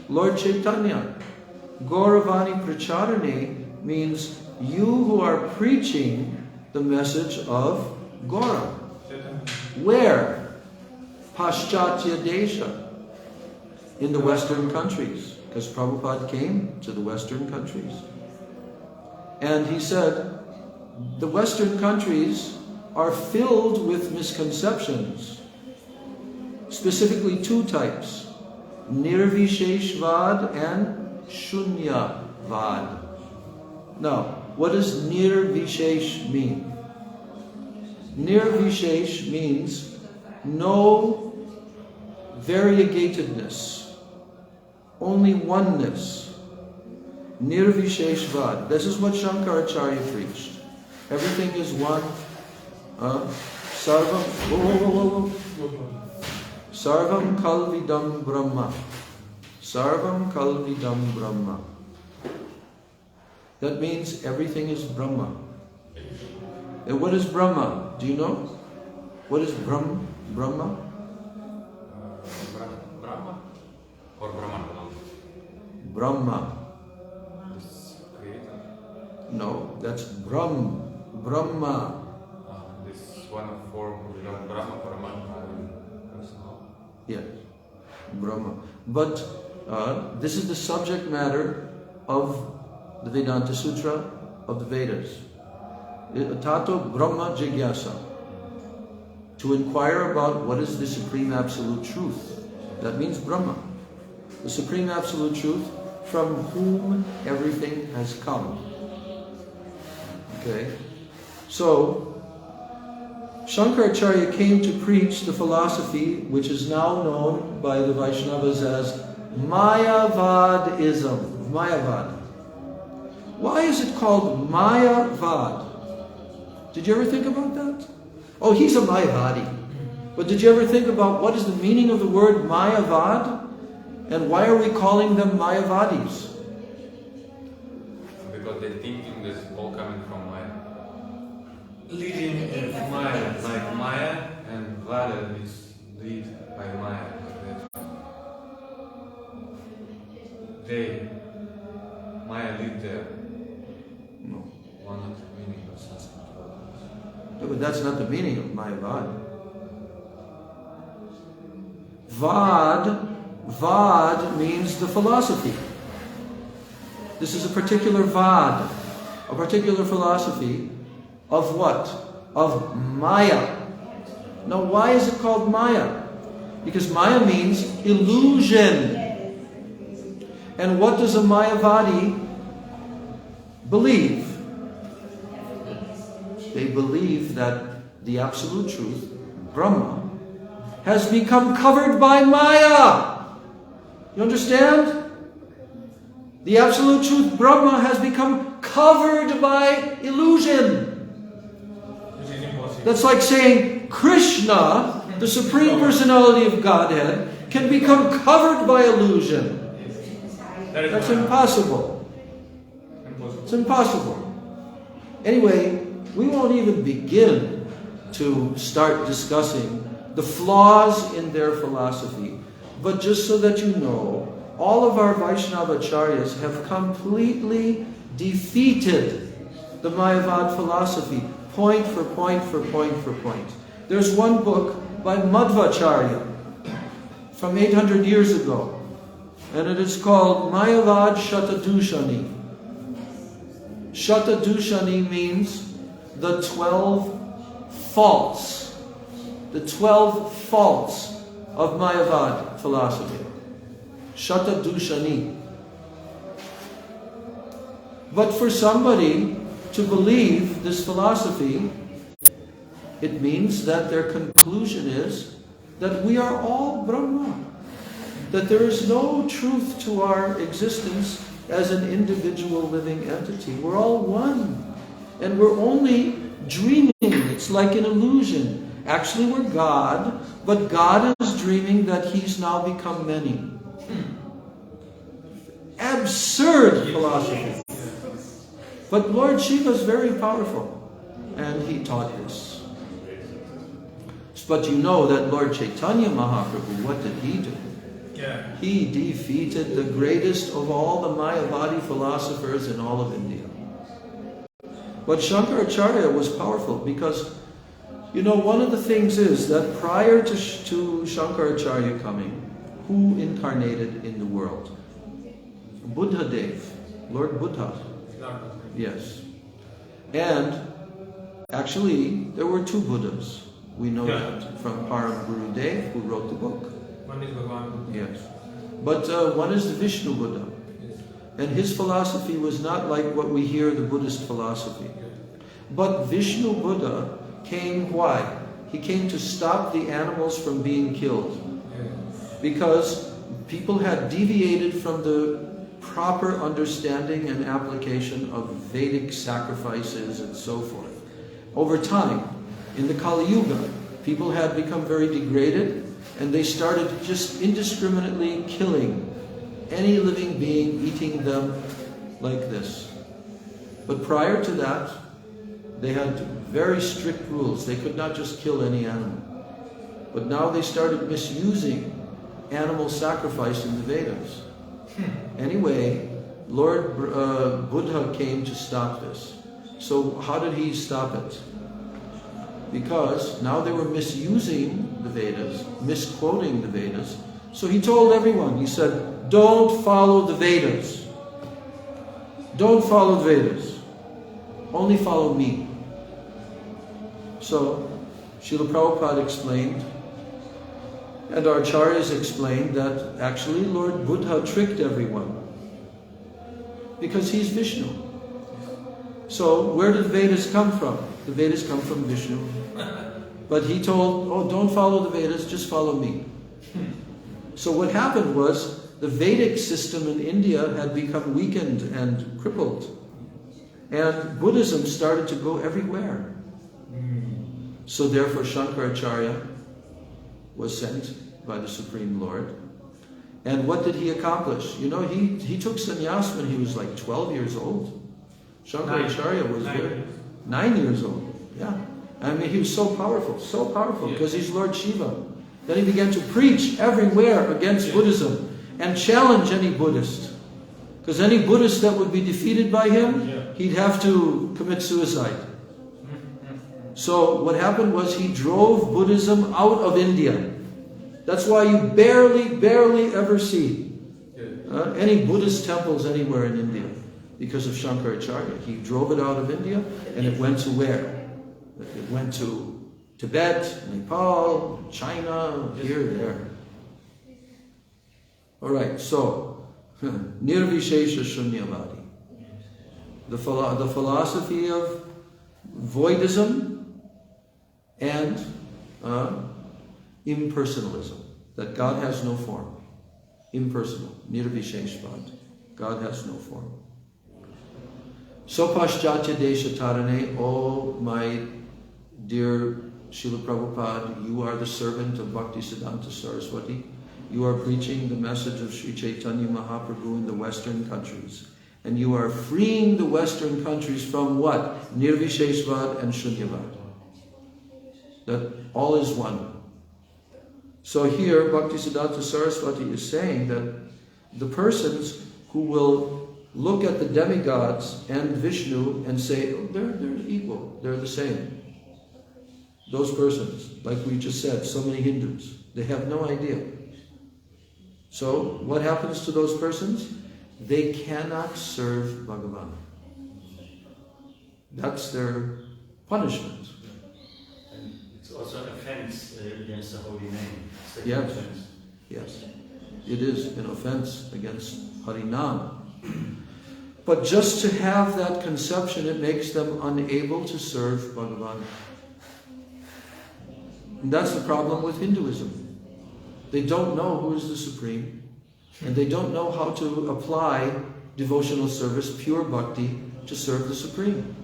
Lord Chaitanya. Gauravani Pracharane means you who are preaching the message of Gaura. Where? Paschatya Desha. In the Western countries. Because Prabhupada came to the Western countries. And he said, the Western countries are filled with misconceptions. Specifically two types. Nirvisheshvad and Shunyavad. Now, what does Nirvishesh mean? Nirvishesh means no variegatedness, only oneness. Nirvisheshvad. This is what Shankaracharya preached. Everything is one. Sarvam. Sarvam Kalvidam Brahma. Sarvam Kalvidam Brahma. That means everything is Brahma. And what is Brahma? Do you know? What is Brahma? Brahma or Brahman? Brahma. This creator. No, that's Brahma. This one of form of Brahma, Brahman, personal. Yes, Brahma. But this is the subject matter of the Vedanta Sutra of the Vedas. Tato Brahma Jigyasa. To inquire about what is the Supreme Absolute Truth. That means Brahma. The Supreme Absolute Truth from whom everything has come. Okay? So, Shankaracharya came to preach the philosophy which is now known by the Vaishnavas as Mayavadism. Mayavad. Why is it called Mayavad? Did you ever think about that? Oh, he's a Mayavadi. But did you ever think about what is the meaning of the word Mayavad? And why are we calling them Mayavadis? Because they thinking this all coming from Maya. Leading is Maya, like Maya, and Vada is lead by Maya. They, Maya lead there. No. One of the meaning of Sanskrit. No, but that's not the meaning of Mayavad. Vad Vad means the philosophy. This is a particular vad, a particular philosophy of what? Of Maya. Now, why is it called Maya? Because Maya means illusion. And what does a Mayavadi believe? They believe that the absolute truth, Brahma, has become covered by Maya. You understand? The absolute truth, Brahma, has become covered by illusion. That's like saying Krishna, the Supreme Personality of Godhead, can become covered by illusion. That's impossible. It's impossible. Anyway, we won't even begin to start discussing the flaws in their philosophy. But just so that you know, all of our Vaishnava acharyas have completely defeated the Mayavad philosophy, point for point for point for point. There's one book by Madhvacharya from 800 years ago, and it is called Mayavad Shatadushani. Shatadushani means the 12 faults. The 12 faults of Mayavad philosophy. Shatadushani. But for somebody to believe this philosophy, it means that their conclusion is that we are all Brahma. That there is no truth to our existence as an individual living entity. We're all one. And we're only dreaming. It's like an illusion. Actually, we're God, but God is dreaming that He's now become many. Absurd philosophy. But Lord Shiva is very powerful, and He taught this. But you know that Lord Chaitanya Mahaprabhu, what did He do? He defeated the greatest of all the Mayavadi philosophers in all of India. But Shankaracharya was powerful because, you know, one of the things is that prior to Shankaracharya coming, who incarnated in the world? Buddhadev, Lord Buddha. Yes. And actually, there were two Buddhas. We know that from Param Gurudev, who wrote the book. One is Bhagavan Buddha. Yes. But one is the Vishnu Buddha. And his philosophy was not like what we hear the Buddhist philosophy. But Vishnu Buddha came, why? He came to stop the animals from being killed. Because people had deviated from the proper understanding and application of Vedic sacrifices and so forth. Over time, in the Kali Yuga, people had become very degraded, and they started just indiscriminately killing any living being, eating them like this. But prior to that, they had very strict rules. They could not just kill any animal. But now they started misusing animal sacrifice in the Vedas. Anyway, Lord Buddha came to stop this. So how did he stop it? Because now they were misusing the Vedas, misquoting the Vedas. So he told everyone, he said, don't follow the Vedas. Don't follow the Vedas. Only follow me. So, Srila Prabhupada explained, and our acharyas explained that actually Lord Buddha tricked everyone. Because he's Vishnu. So, where did the Vedas come from? The Vedas come from Vishnu. But he told, oh, don't follow the Vedas, just follow me. So what happened was, the Vedic system in India had become weakened and crippled. And Buddhism started to go everywhere. So therefore Shankaracharya was sent by the Supreme Lord. And what did he accomplish? You know, he took sannyas when he was like 12 years old. Shankaracharya was 9 years old. Yeah. I mean, he was so powerful, because he's Lord Shiva. Then he began to preach everywhere against Buddhism and challenge any Buddhist. Because any Buddhist that would be defeated by him, he'd have to commit suicide. So what happened was he drove Buddhism out of India. That's why you barely ever see any Buddhist temples anywhere in India because of Shankaracharya. He drove it out of India and it went to where? It went to Tibet, Nepal, China, here, there. Alright, so Nirvishesha Shunyavadi. The philosophy of voidism and impersonalism. That God has no form. Impersonal. Nirvisheshvad. God has no form. So Paschatya Desha Tarane, oh my dear Srila Prabhupada, you are the servant of Bhaktisiddhanta Saraswati. You are preaching the message of Sri Chaitanya Mahaprabhu in the Western countries. And you are freeing the Western countries from what? Nirvisheshvad and Shunyavad. That all is one. So here, Bhaktisiddhanta Saraswati is saying that the persons who will look at the demigods and Vishnu and say, oh, they're equal, they're the same. Those persons, like we just said, so many Hindus, they have no idea. So, what happens to those persons? They cannot serve Bhagavan. That's their punishment. And it's also offense against the holy name. Yes. Offense. Yes. It is an offense against Harinam. But just to have that conception, it makes them unable to serve Bhagavan. And that's the problem with Hinduism. They don't know who is the Supreme, and they don't know how to apply devotional service, pure bhakti, to serve the Supreme.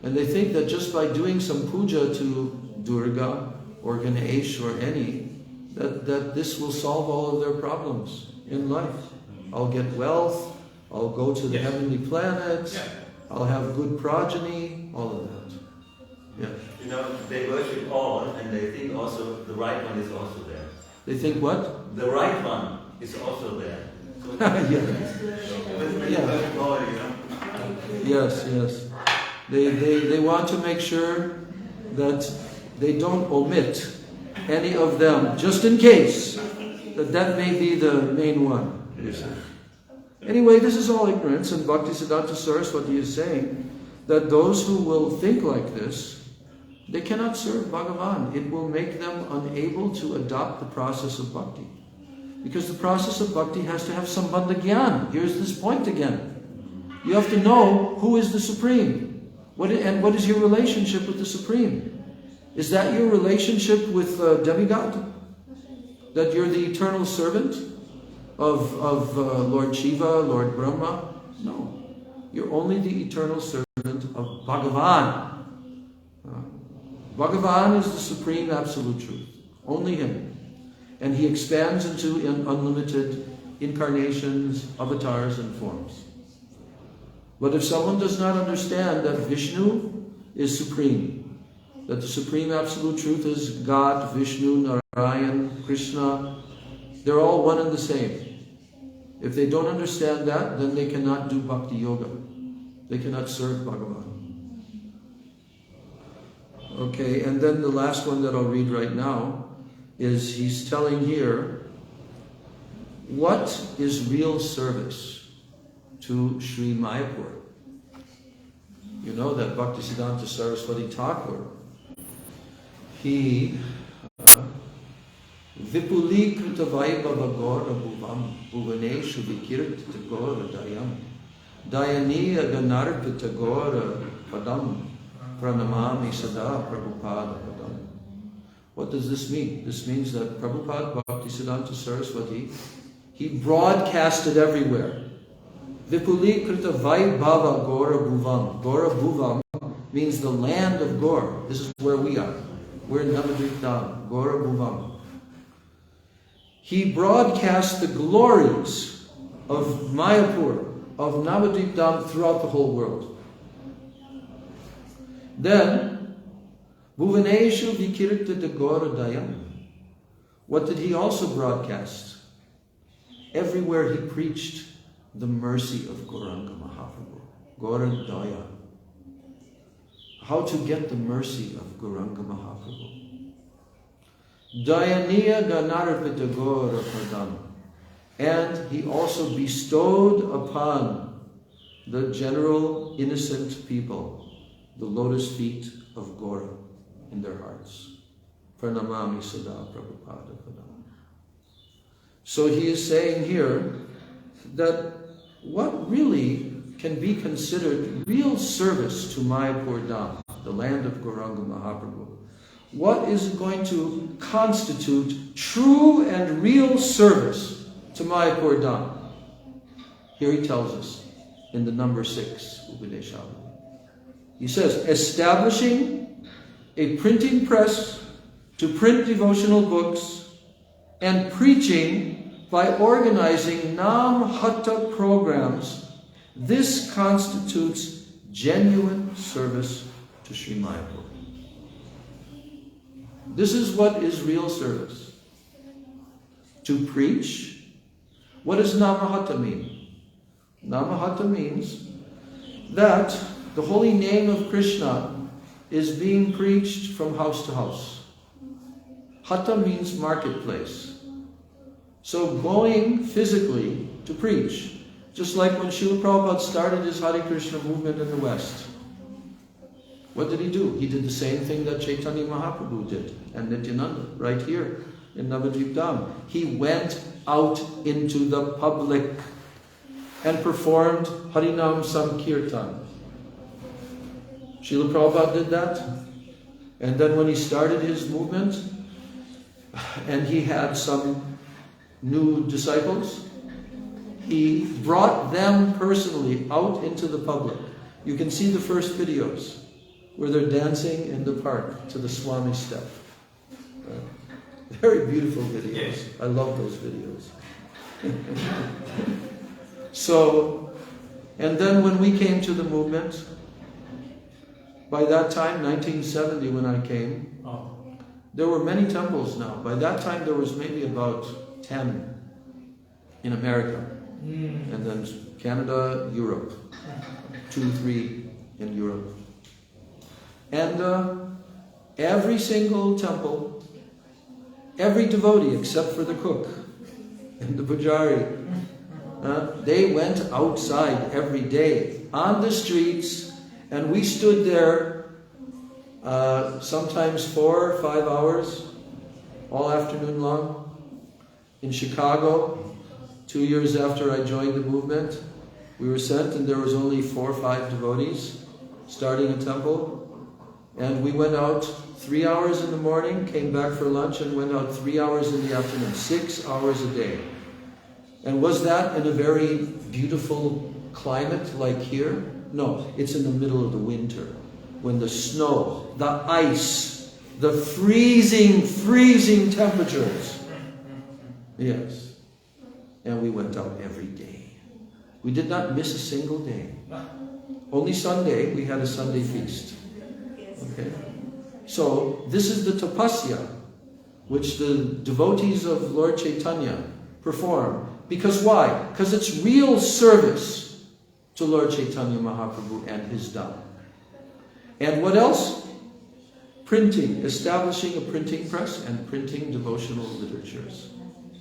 And they think that just by doing some puja to Durga or Ganesh or any, that this will solve all of their problems in life. I'll get wealth, I'll go to the heavenly planets, I'll have good progeny, all of that. Yeah. You know, they worship all, and they think also the right one is also there. They think what? The right one is also there. So Yes. They want to make sure that they don't omit any of them, just in case that may be the main one. Anyway, this is all ignorance, and Bhaktisiddhanta Saraswati is saying that those who will think like this, they cannot serve Bhagavan. It will make them unable to adopt the process of bhakti. Because the process of bhakti has to have sambandha gyan. Here's this point again. You have to know who is the Supreme. What is your relationship with the Supreme? Is that your relationship with demigod? That you're the eternal servant of Lord Shiva, Lord Brahma? No. You're only the eternal servant of Bhagavan. Bhagavan is the supreme absolute truth. Only Him. And He expands into unlimited incarnations, avatars, and forms. But if someone does not understand that Vishnu is supreme, that the supreme absolute truth is God, Vishnu, Narayan, Krishna, they're all one and the same. If they don't understand that, then they cannot do bhakti yoga. They cannot serve Bhagavan. Okay, and then the last one that I'll read right now is he's telling here, what is real service to Sri Mayapur? You know that Bhaktisiddhanta Saraswati Thakur, he Vipulikrita Vaibhava Gora Bhuvam Bhuvaneshu Vikirtita Gora Dayam Dayaniya Ganarpita Gora Padam Pranamami Sada Prabhupada Padam. What does this mean? This means that Prabhupada Bhaktisiddhanta Saraswati, he broadcasted everywhere. Vipulikrita Vaibhava Gora Bhuvam. Gora Bhuvam means the land of Gaur. This is where we are. We're in Navadvip Dham, Gora Bhuvam. He broadcast the glories of Mayapur, of Navadvip Dham throughout the whole world. Then, Bhuvaneshu Vikirtita Gora Dayam. What did he also broadcast? Everywhere he preached the mercy of Gauranga Mahaprabhu. Gora Daya. How to get the mercy of Gauranga Mahaprabhu. Dayaniya Ganarvita Gora Pradana. And he also bestowed upon the general innocent people the lotus feet of Gora in their hearts. Pranamami Sada Prabhupada Padam. So he is saying here that what really can be considered real service to Mayapur Dham, the land of Gauranga Mahaprabhu, what is going to constitute true and real service to Mayapur Dham? Here he tells us in the number 6, Upadeshavali. He says, establishing a printing press to print devotional books and preaching by organizing Nam Hatta programs, this constitutes genuine service to Sri Mayapur. This is what is real service. To preach. What does Namahatta mean? Namahatta means that the holy name of Krishna is being preached from house to house. Hatta means marketplace. So going physically to preach, just like when Srila Prabhupada started his Hare Krishna movement in the West. What did he do? He did the same thing that Chaitanya Mahaprabhu did and Nityananda right here in Navadvip Dham. He went out into the public and performed Harinam Sankirtan. Srila Prabhupada did that. And then when he started his movement and he had some new disciples, he brought them personally out into the public. You can see the first videos where they're dancing in the park to the Swami step. Very beautiful videos. Yes. I love those videos. So, and then when we came to the movement, by that time, 1970 when I came, there were many temples now. By that time there was maybe about 10 in America. And then Canada, Europe. 2, 3 in Europe. And every single temple, every devotee except for the cook and the pujari, they went outside every day on the streets, and we stood there sometimes 4 or 5 hours, all afternoon long. In Chicago, 2 years after I joined the movement, we were sent and there was only 4 or 5 devotees starting a temple. And we went out 3 hours in the morning, came back for lunch, and went out 3 hours in the afternoon, 6 hours a day. And was that in a very beautiful climate like here? No, it's in the middle of the winter, when the snow, the ice, the freezing temperatures. Yes. And we went out every day. We did not miss a single day. Only Sunday, we had a Sunday feast. Okay? So, this is the tapasya which the devotees of Lord Chaitanya perform. Because why? Because it's real service to Lord Chaitanya Mahaprabhu and his Dham. And what else? Printing, establishing a printing press and printing devotional literatures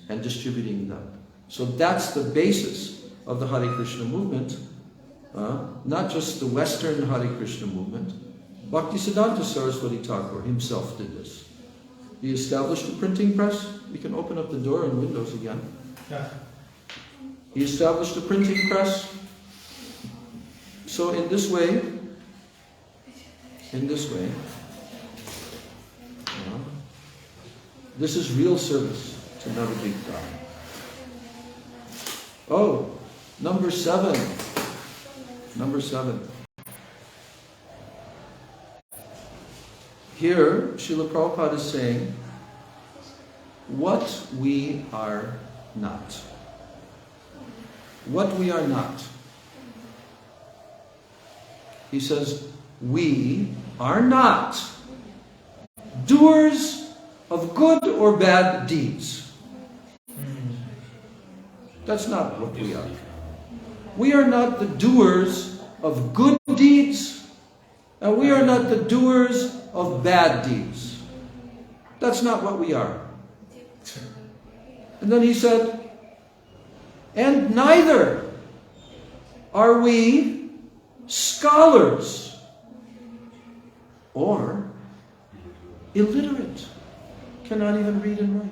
and distributing them. So that's the basis of the Hare Krishna movement, not just the Western Hare Krishna movement. Bhaktisiddhanta Saraswati Thakur himself did this. He established a printing press. We can open up the door and windows again. Yeah. He established a printing press. So in this way, this is real service to Navadvip Dham. Oh, number 7. Here, Srila Prabhupada is saying, what we are not. What we are not. He says, we are not doers of good or bad deeds. That's not what we are. We are not the doers of good deeds, and we are not the doers of bad deeds. That's not what we are. And then he said, and neither are we scholars or illiterate, cannot even read and write.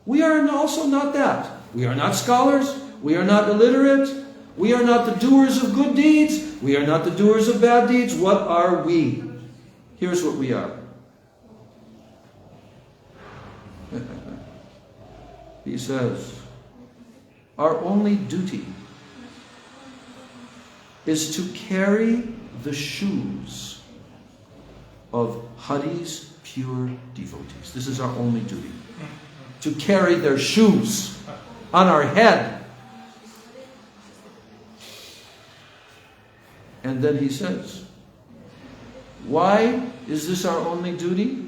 We are also not that. We are not scholars. We are not illiterate. We are not the doers of good deeds. We are not the doers of bad deeds. What are we? Here's what we are. He says, our only duty is to carry the shoes of Hari's pure devotees. This is our only duty. To carry their shoes on our head. And then he says, why is this our only duty?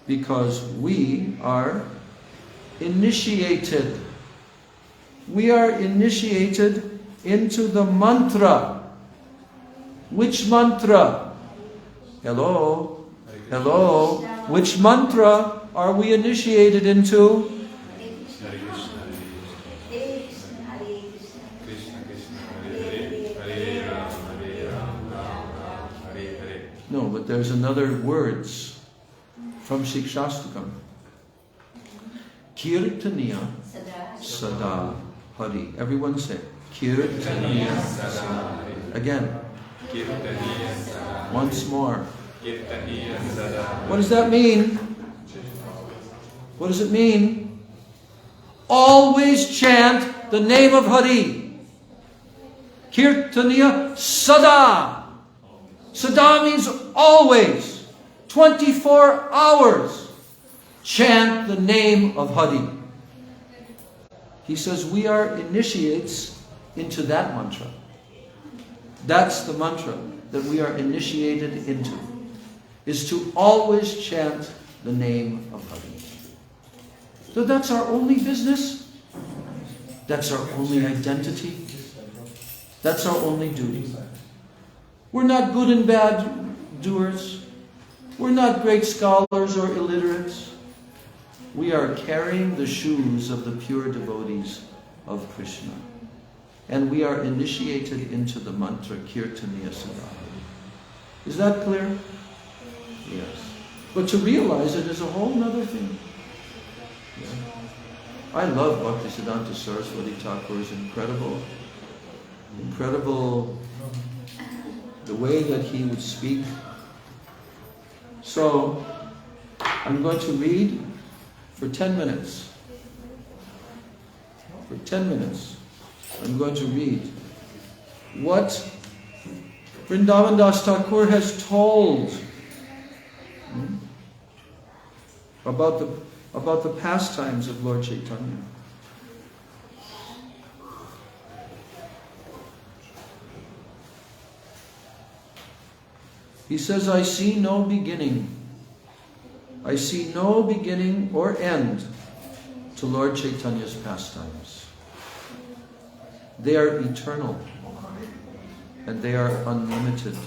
Because we are initiated. We are initiated into the mantra. Which mantra? Hello? Hello? Which mantra are we initiated into? No, but there's another words from Shikshastakam. Kirtaniya Sada Hari. Everyone say Kirtaniya Sada. Again. Once more. What does that mean? What does it mean? Always chant the name of Hari. Kirtaniya Sada. Sada means always. 24 hours. Chant the name of Hari. He says we are initiates into that mantra. That's the mantra that we are initiated into. Is to always chant the name of Hari. So that's our only business. That's our only identity. That's our only duty. We're not good and bad doers. We're not great scholars or illiterates. We are carrying the shoes of the pure devotees of Krishna. And we are initiated into the mantra Kirtaniya Sada. Is that clear? Yes. But to realize it is a whole other thing. Yeah. I love Bhaktisiddhanta Saraswati Thakur's incredible the way that he would speak. So, I'm going to read for 10 minutes. For 10 minutes, I'm going to read what Vrindavan Das Thakur has told about the pastimes of Lord Chaitanya. He says, I see no beginning. I see no beginning or end to Lord Chaitanya's pastimes. They are eternal and they are unlimited.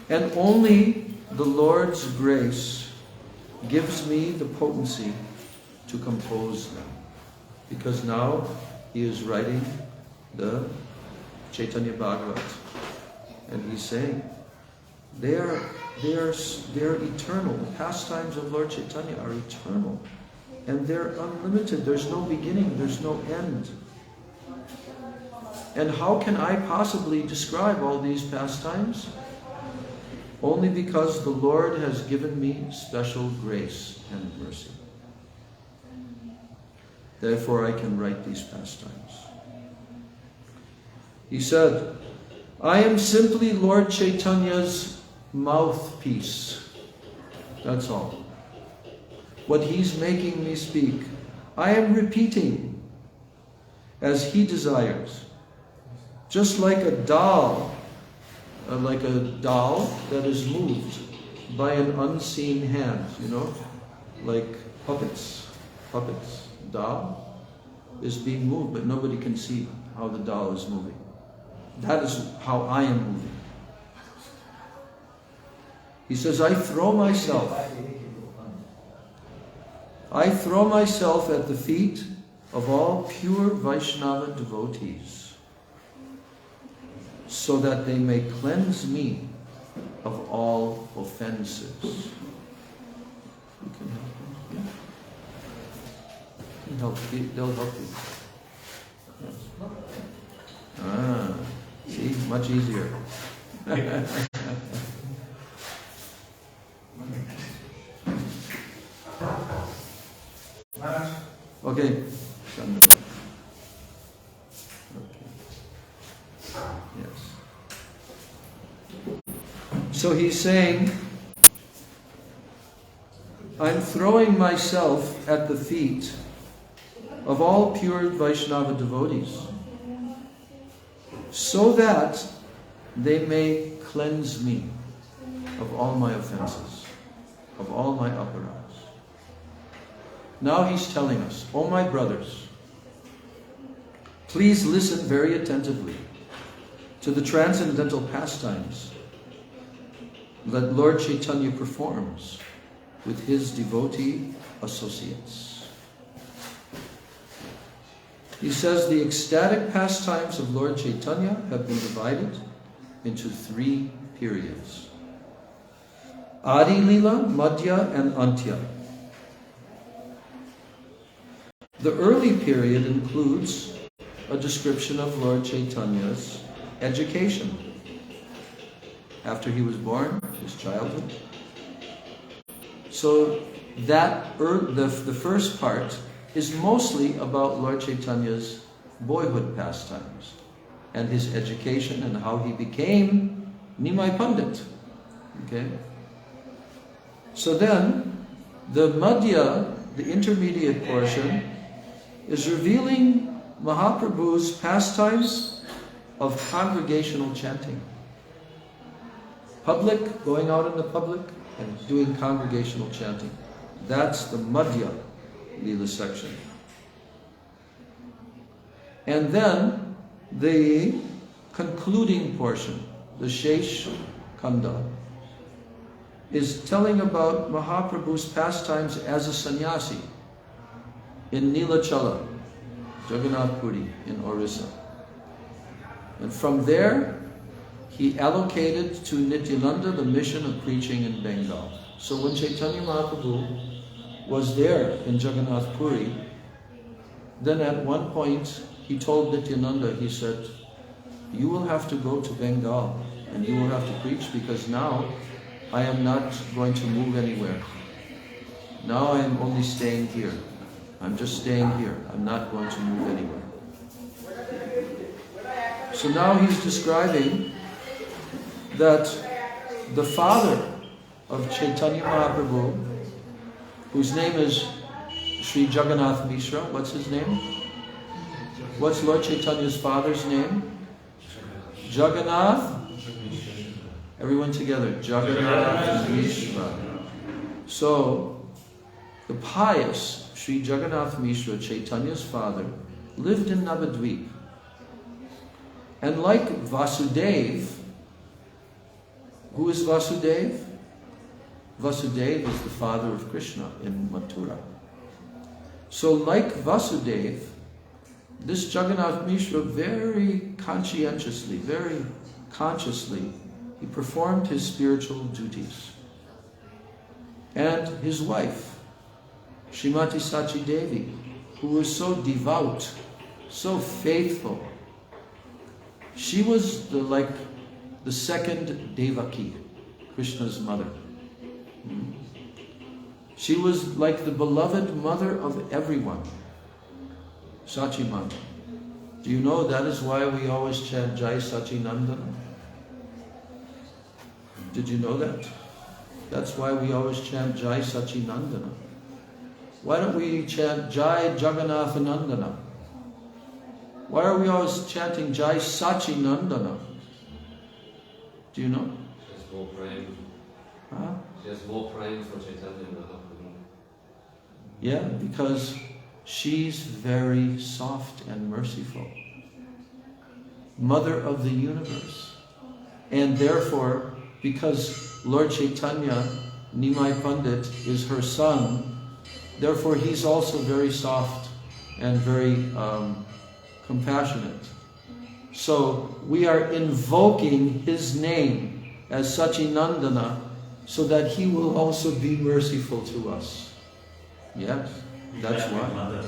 And only the Lord's grace gives me the potency to compose them. Because now he is writing the Chaitanya Bhagavat. And he's saying, they are eternal. The pastimes of Lord Chaitanya are eternal. And they're unlimited. There's no beginning, there's no end. And how can I possibly describe all these pastimes? Only because the Lord has given me special grace and mercy. Therefore I can write these pastimes. He said, I am simply Lord Chaitanya's mouthpiece. That's all. What he's making me speak, I am repeating as he desires. Just like a doll that is moved by an unseen hand, like puppets. Doll is being moved, but nobody can see how the doll is moving. That is how I am moving. He says, I throw myself I throw myself at the feet of all pure Vaishnava devotees, so that they may cleanse me of all offenses. You can help them? Yeah. You can help. They'll help you. Yes. Ah, see, much easier. Okay. Yes. So he's saying, I'm throwing myself at the feet of all pure Vaishnava devotees, so that they may cleanse me of all my offenses, of all my aparadhas. Now he's telling us, oh my brothers, please listen very attentively to the transcendental pastimes that Lord Chaitanya performs with his devotee associates. He says the ecstatic pastimes of Lord Chaitanya have been divided into 3 periods: Adi Lila, Madhya, and Antya. The early period includes a description of Lord Chaitanya's education after he was born, his childhood. So that the first part is mostly about Lord Chaitanya's boyhood pastimes and his education and how he became Nimai Pandit. Okay? So then, the Madhya, the intermediate portion, is revealing Mahaprabhu's pastimes of congregational chanting. Public, going out in the public and doing congregational chanting. That's the Madhya Leela section. And then the concluding portion, the Shesh Kanda, is telling about Mahaprabhu's pastimes as a sannyasi in Nilachala, Jagannath Puri in Orissa. And from there, he allocated to Nityananda the mission of preaching in Bengal. So when Chaitanya Mahaprabhu was there in Jagannath Puri, then at one point he told Nityananda, he said, you will have to go to Bengal and you will have to preach, because now I am not going to move anywhere. Now I am only staying here. I'm just staying here. I'm not going to move anywhere. So now he's describing that the father of Chaitanya Mahaprabhu, whose name is Sri Jagannath Mishra, what's his name? What's Lord Chaitanya's father's name? Jagannath? Everyone together. Jagannath Mishra. So, the pious Sri Jagannath Mishra, Chaitanya's father, lived in Navadvip. And like Vasudev, who is Vasudev? Vasudev is the father of Krishna in Mathura. So like Vasudev, this Jagannath Mishra very conscientiously, very consciously, he performed his spiritual duties. And his wife, Srimati Sachi Devi, who was so devout, so faithful, she was like the second Devaki, Krishna's mother. She was like the beloved mother of everyone. Sachi Mata. Do you know that is why we always chant Jai Sachi Nandana? Did you know that? That's why we always chant Jai Sachi Nandana. Why don't we chant Jai Jagannath Nandana? Why are we always chanting Jai Sachi Nandana? Do you know? Just more praying. Huh? Just more praying for Chaitanya Mahaprabhu. Yeah, because she's very soft and merciful. Mother of the universe. And therefore, because Lord Chaitanya, Nimai Pandit, is her son, Therefore, he's also very soft and very compassionate. So we are invoking his name as Sachinandana so that he will also be merciful to us. Yes, that's like your why. mother.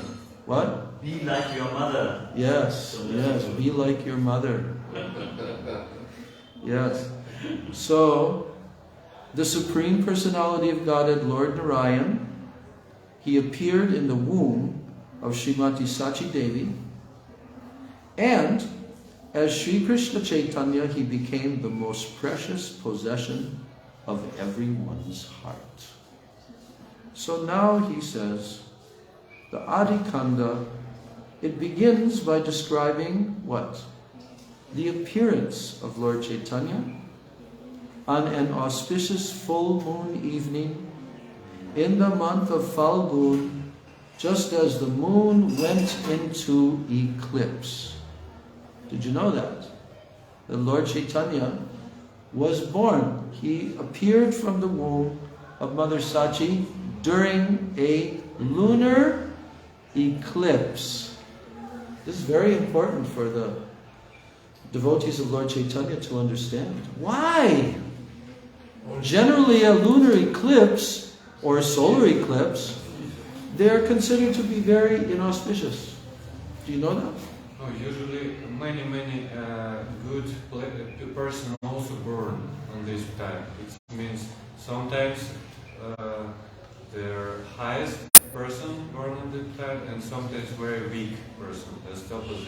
What? Be like your mother. Yes, yes, be like your mother. Yes. So, the Supreme Personality of Godhead, Lord Narayan, he appeared in the womb of Srimati Sachi Devi, and as Sri Krishna Chaitanya, he became the most precious possession of everyone's heart. So now he says, the Adi Kanda, it begins by describing what? The appearance of Lord Chaitanya on an auspicious full moon evening in the month of Falgun, just as the moon went into eclipse. Did you know that? The Lord Chaitanya was born. He appeared from the womb of Mother Sachi during a lunar eclipse. This is very important for the devotees of Lord Chaitanya to understand. Why? Generally, a lunar eclipse or a solar eclipse, they're considered to be very inauspicious. Do you know that? No, usually many good person also born on this time. It means sometimes their highest person born on this time, and sometimes very weak person. That's the opposite.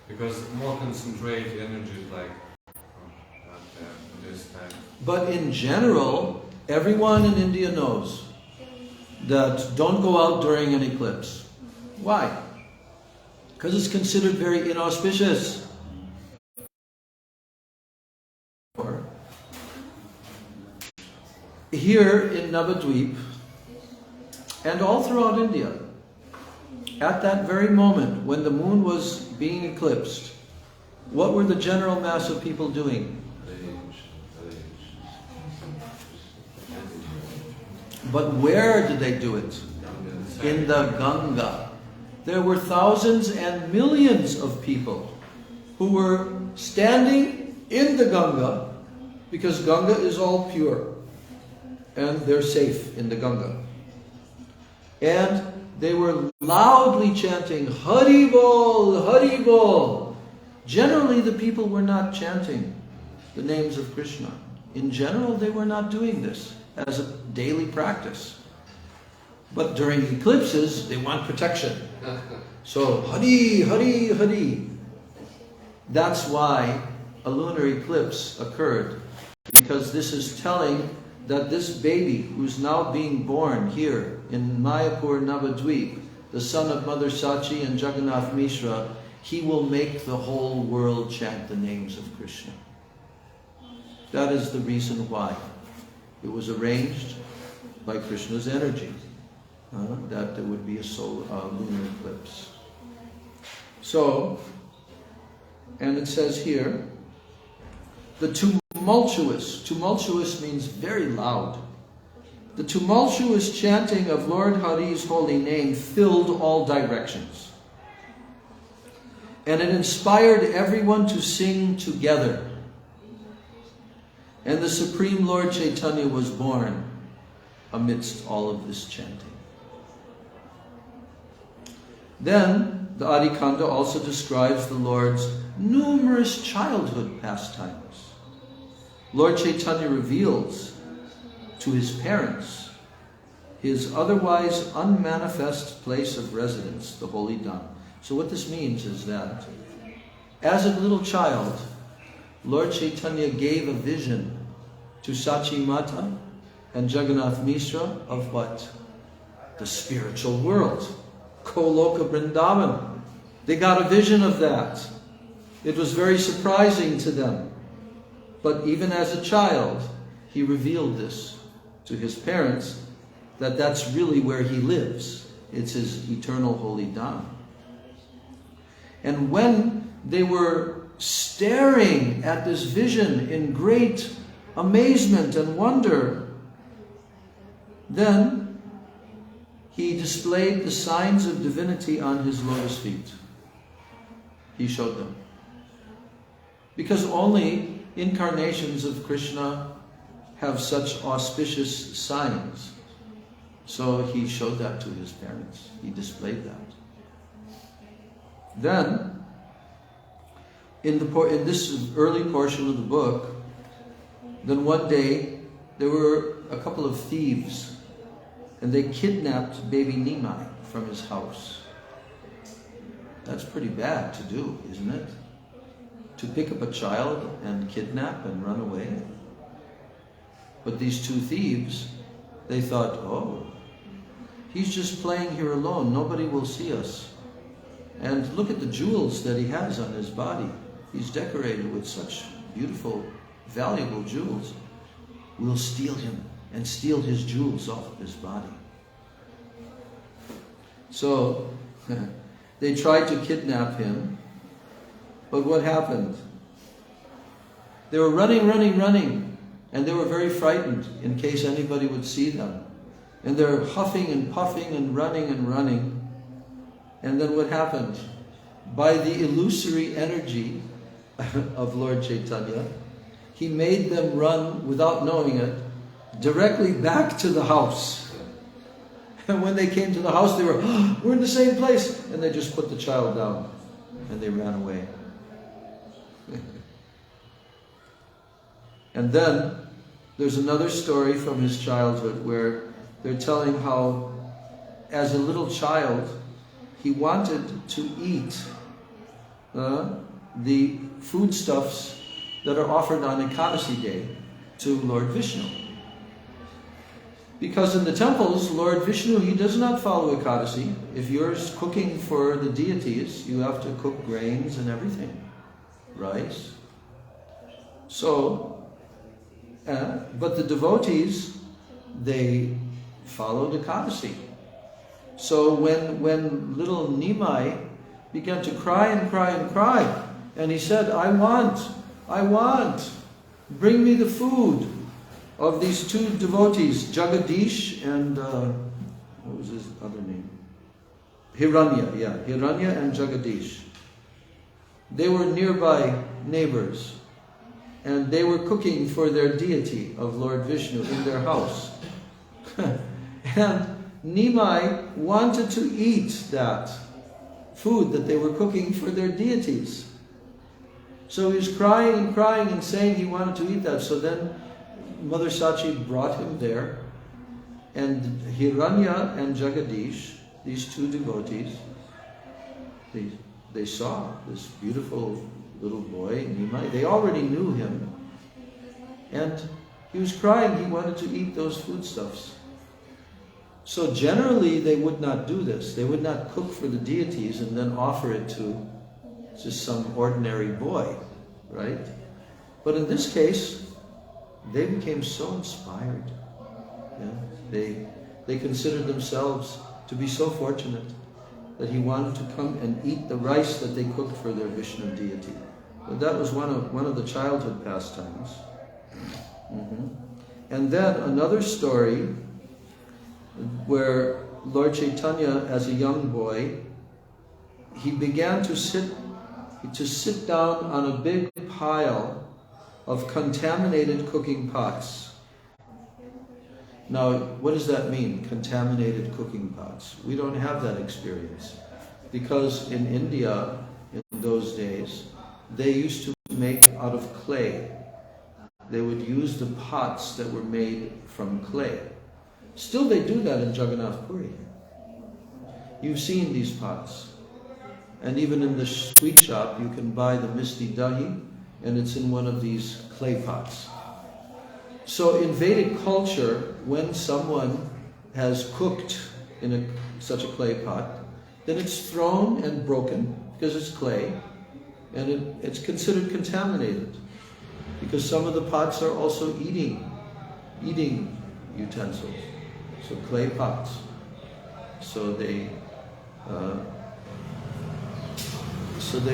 Because more concentrated energy, like this time. But in general, everyone in India knows that don't go out during an eclipse. Why? Because it's considered very inauspicious. Here in Navadvip, and all throughout India, at that very moment when the moon was being eclipsed, what were the general mass of people doing? But where did they do it? In the Ganga. There were thousands and millions of people who were standing in the Ganga, because Ganga is all pure and they're safe in the Ganga. And they were loudly chanting, Hari Bol, Hari Bol. Generally, the people were not chanting the names of Krishna. In general, they were not doing this as a daily practice. But during eclipses, they want protection. So, Hari, Hari, Hari. That's why a lunar eclipse occurred. Because this is telling that this baby who's now being born here in Mayapur, Navadvip, the son of Mother Sachi and Jagannath Mishra, he will make the whole world chant the names of Krishna. That is the reason why. It was arranged by Krishna's energy that there would be a lunar eclipse. So, and it says here, the tumultuous means very loud. The tumultuous chanting of Lord Hari's holy name filled all directions. And it inspired everyone to sing together. And the Supreme Lord Chaitanya was born amidst all of this chanting. Then, the Adi Kanda also describes the Lord's numerous childhood pastimes. Lord Chaitanya reveals to his parents his otherwise unmanifest place of residence, the Holy Dham. So what this means is that, as a little child, Lord Chaitanya gave a vision to Sachi Mata and Jagannath Mishra of what? The spiritual world. Koloka Vrindavan. They got a vision of that. It was very surprising to them. But even as a child, he revealed this to his parents, that that's really where he lives. It's his eternal holy Dham. And when they were staring at this vision in great amazement and wonder, Then he displayed the signs of divinity on his lotus feet. He showed them. Because only incarnations of Krishna have such auspicious signs. So he showed that to his parents. He displayed that. Then, in this early portion of the book, then one day there were a couple of thieves, and they kidnapped baby Nimai from his house. That's pretty bad to do, isn't it? To pick up a child and kidnap and run away. But these two thieves, they thought, oh, he's just playing here alone. Nobody will see us. And look at the jewels that he has on his body. He's decorated with such beautiful, valuable jewels. We'll steal him and steal his jewels off of his body. So they tried to kidnap him. But what happened? They were running, and they were very frightened in case anybody would see them. And they're huffing and puffing and running. And then what happened? By the illusory energy of Lord Chaitanya, he made them run, without knowing it, directly back to the house. And when they came to the house, they were, oh, we're in the same place. And they just put the child down and they ran away. And then there's another story from his childhood where they're telling how, as a little child, he wanted to eat the foodstuffs that are offered on Ekadasi Day to Lord Vishnu. Because in the temples, Lord Vishnu, he does not follow Ekadasi. If you're cooking for the deities, you have to cook grains and everything. Rice. So, but the devotees, they followed Ekadasi. So when little Nimai began to cry, and he said, I want, bring me the food of these two devotees, Jagadish and, what was his other name? Hiranya and Jagadish. They were nearby neighbors, and they were cooking for their deity of Lord Vishnu in their house. And Nimai wanted to eat that food that they were cooking for their deities. So he was crying and saying he wanted to eat that. So then Mother Sachi brought him there, and Hiranya and Jagadish, these two devotees, they saw this beautiful little boy, Nimai. They already knew him, and he was crying. He wanted to eat those foodstuffs. So generally they would not do this. They would not cook for the deities and then offer it to just some ordinary boy, right? But in this case, they became so inspired. Yeah? They considered themselves to be so fortunate that he wanted to come and eat the rice that they cooked for their Vishnu deity. But that was one of the childhood pastimes. And then another story where Lord Chaitanya, as a young boy, he began to sit down on a big pile of contaminated cooking pots. Now, what does that mean, contaminated cooking pots? We don't have that experience, because in India, in those days, they used to make out of clay. They would use the pots that were made from clay. Still they do that in Jagannath Puri. You've seen these pots. And even in the sweet shop, you can buy the Misti Dahi, and it's in one of these clay pots. So in Vedic culture, when someone has cooked in such a clay pot, then it's thrown and broken because it's clay, and it's considered contaminated because some of the pots are also eating utensils. So clay pots. So they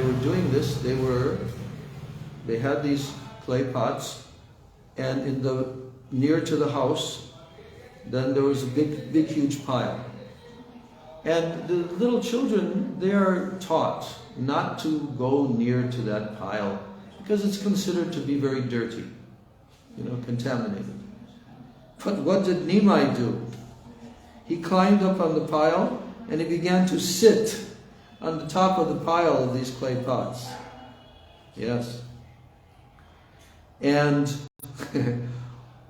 were doing this. They had these clay pots, and near to the house, Then there was a big, huge pile. And the little children, they are taught not to go near to that pile because it's considered to be very dirty, contaminated. But what did Nimai do? He climbed up on the pile and he began to sit on the top of the pile of these clay pots. Yes. And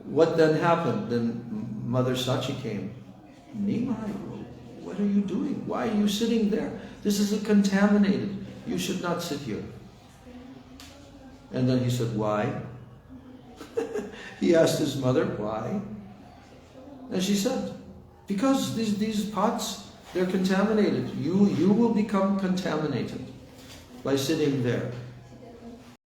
what then happened? Then Mother Sachi came. Nimai, what are you doing? Why are you sitting there? This is contaminated. You should not sit here. And then he said, why? He asked his mother, why? And she said, because these pots, they're contaminated. You will become contaminated by sitting there.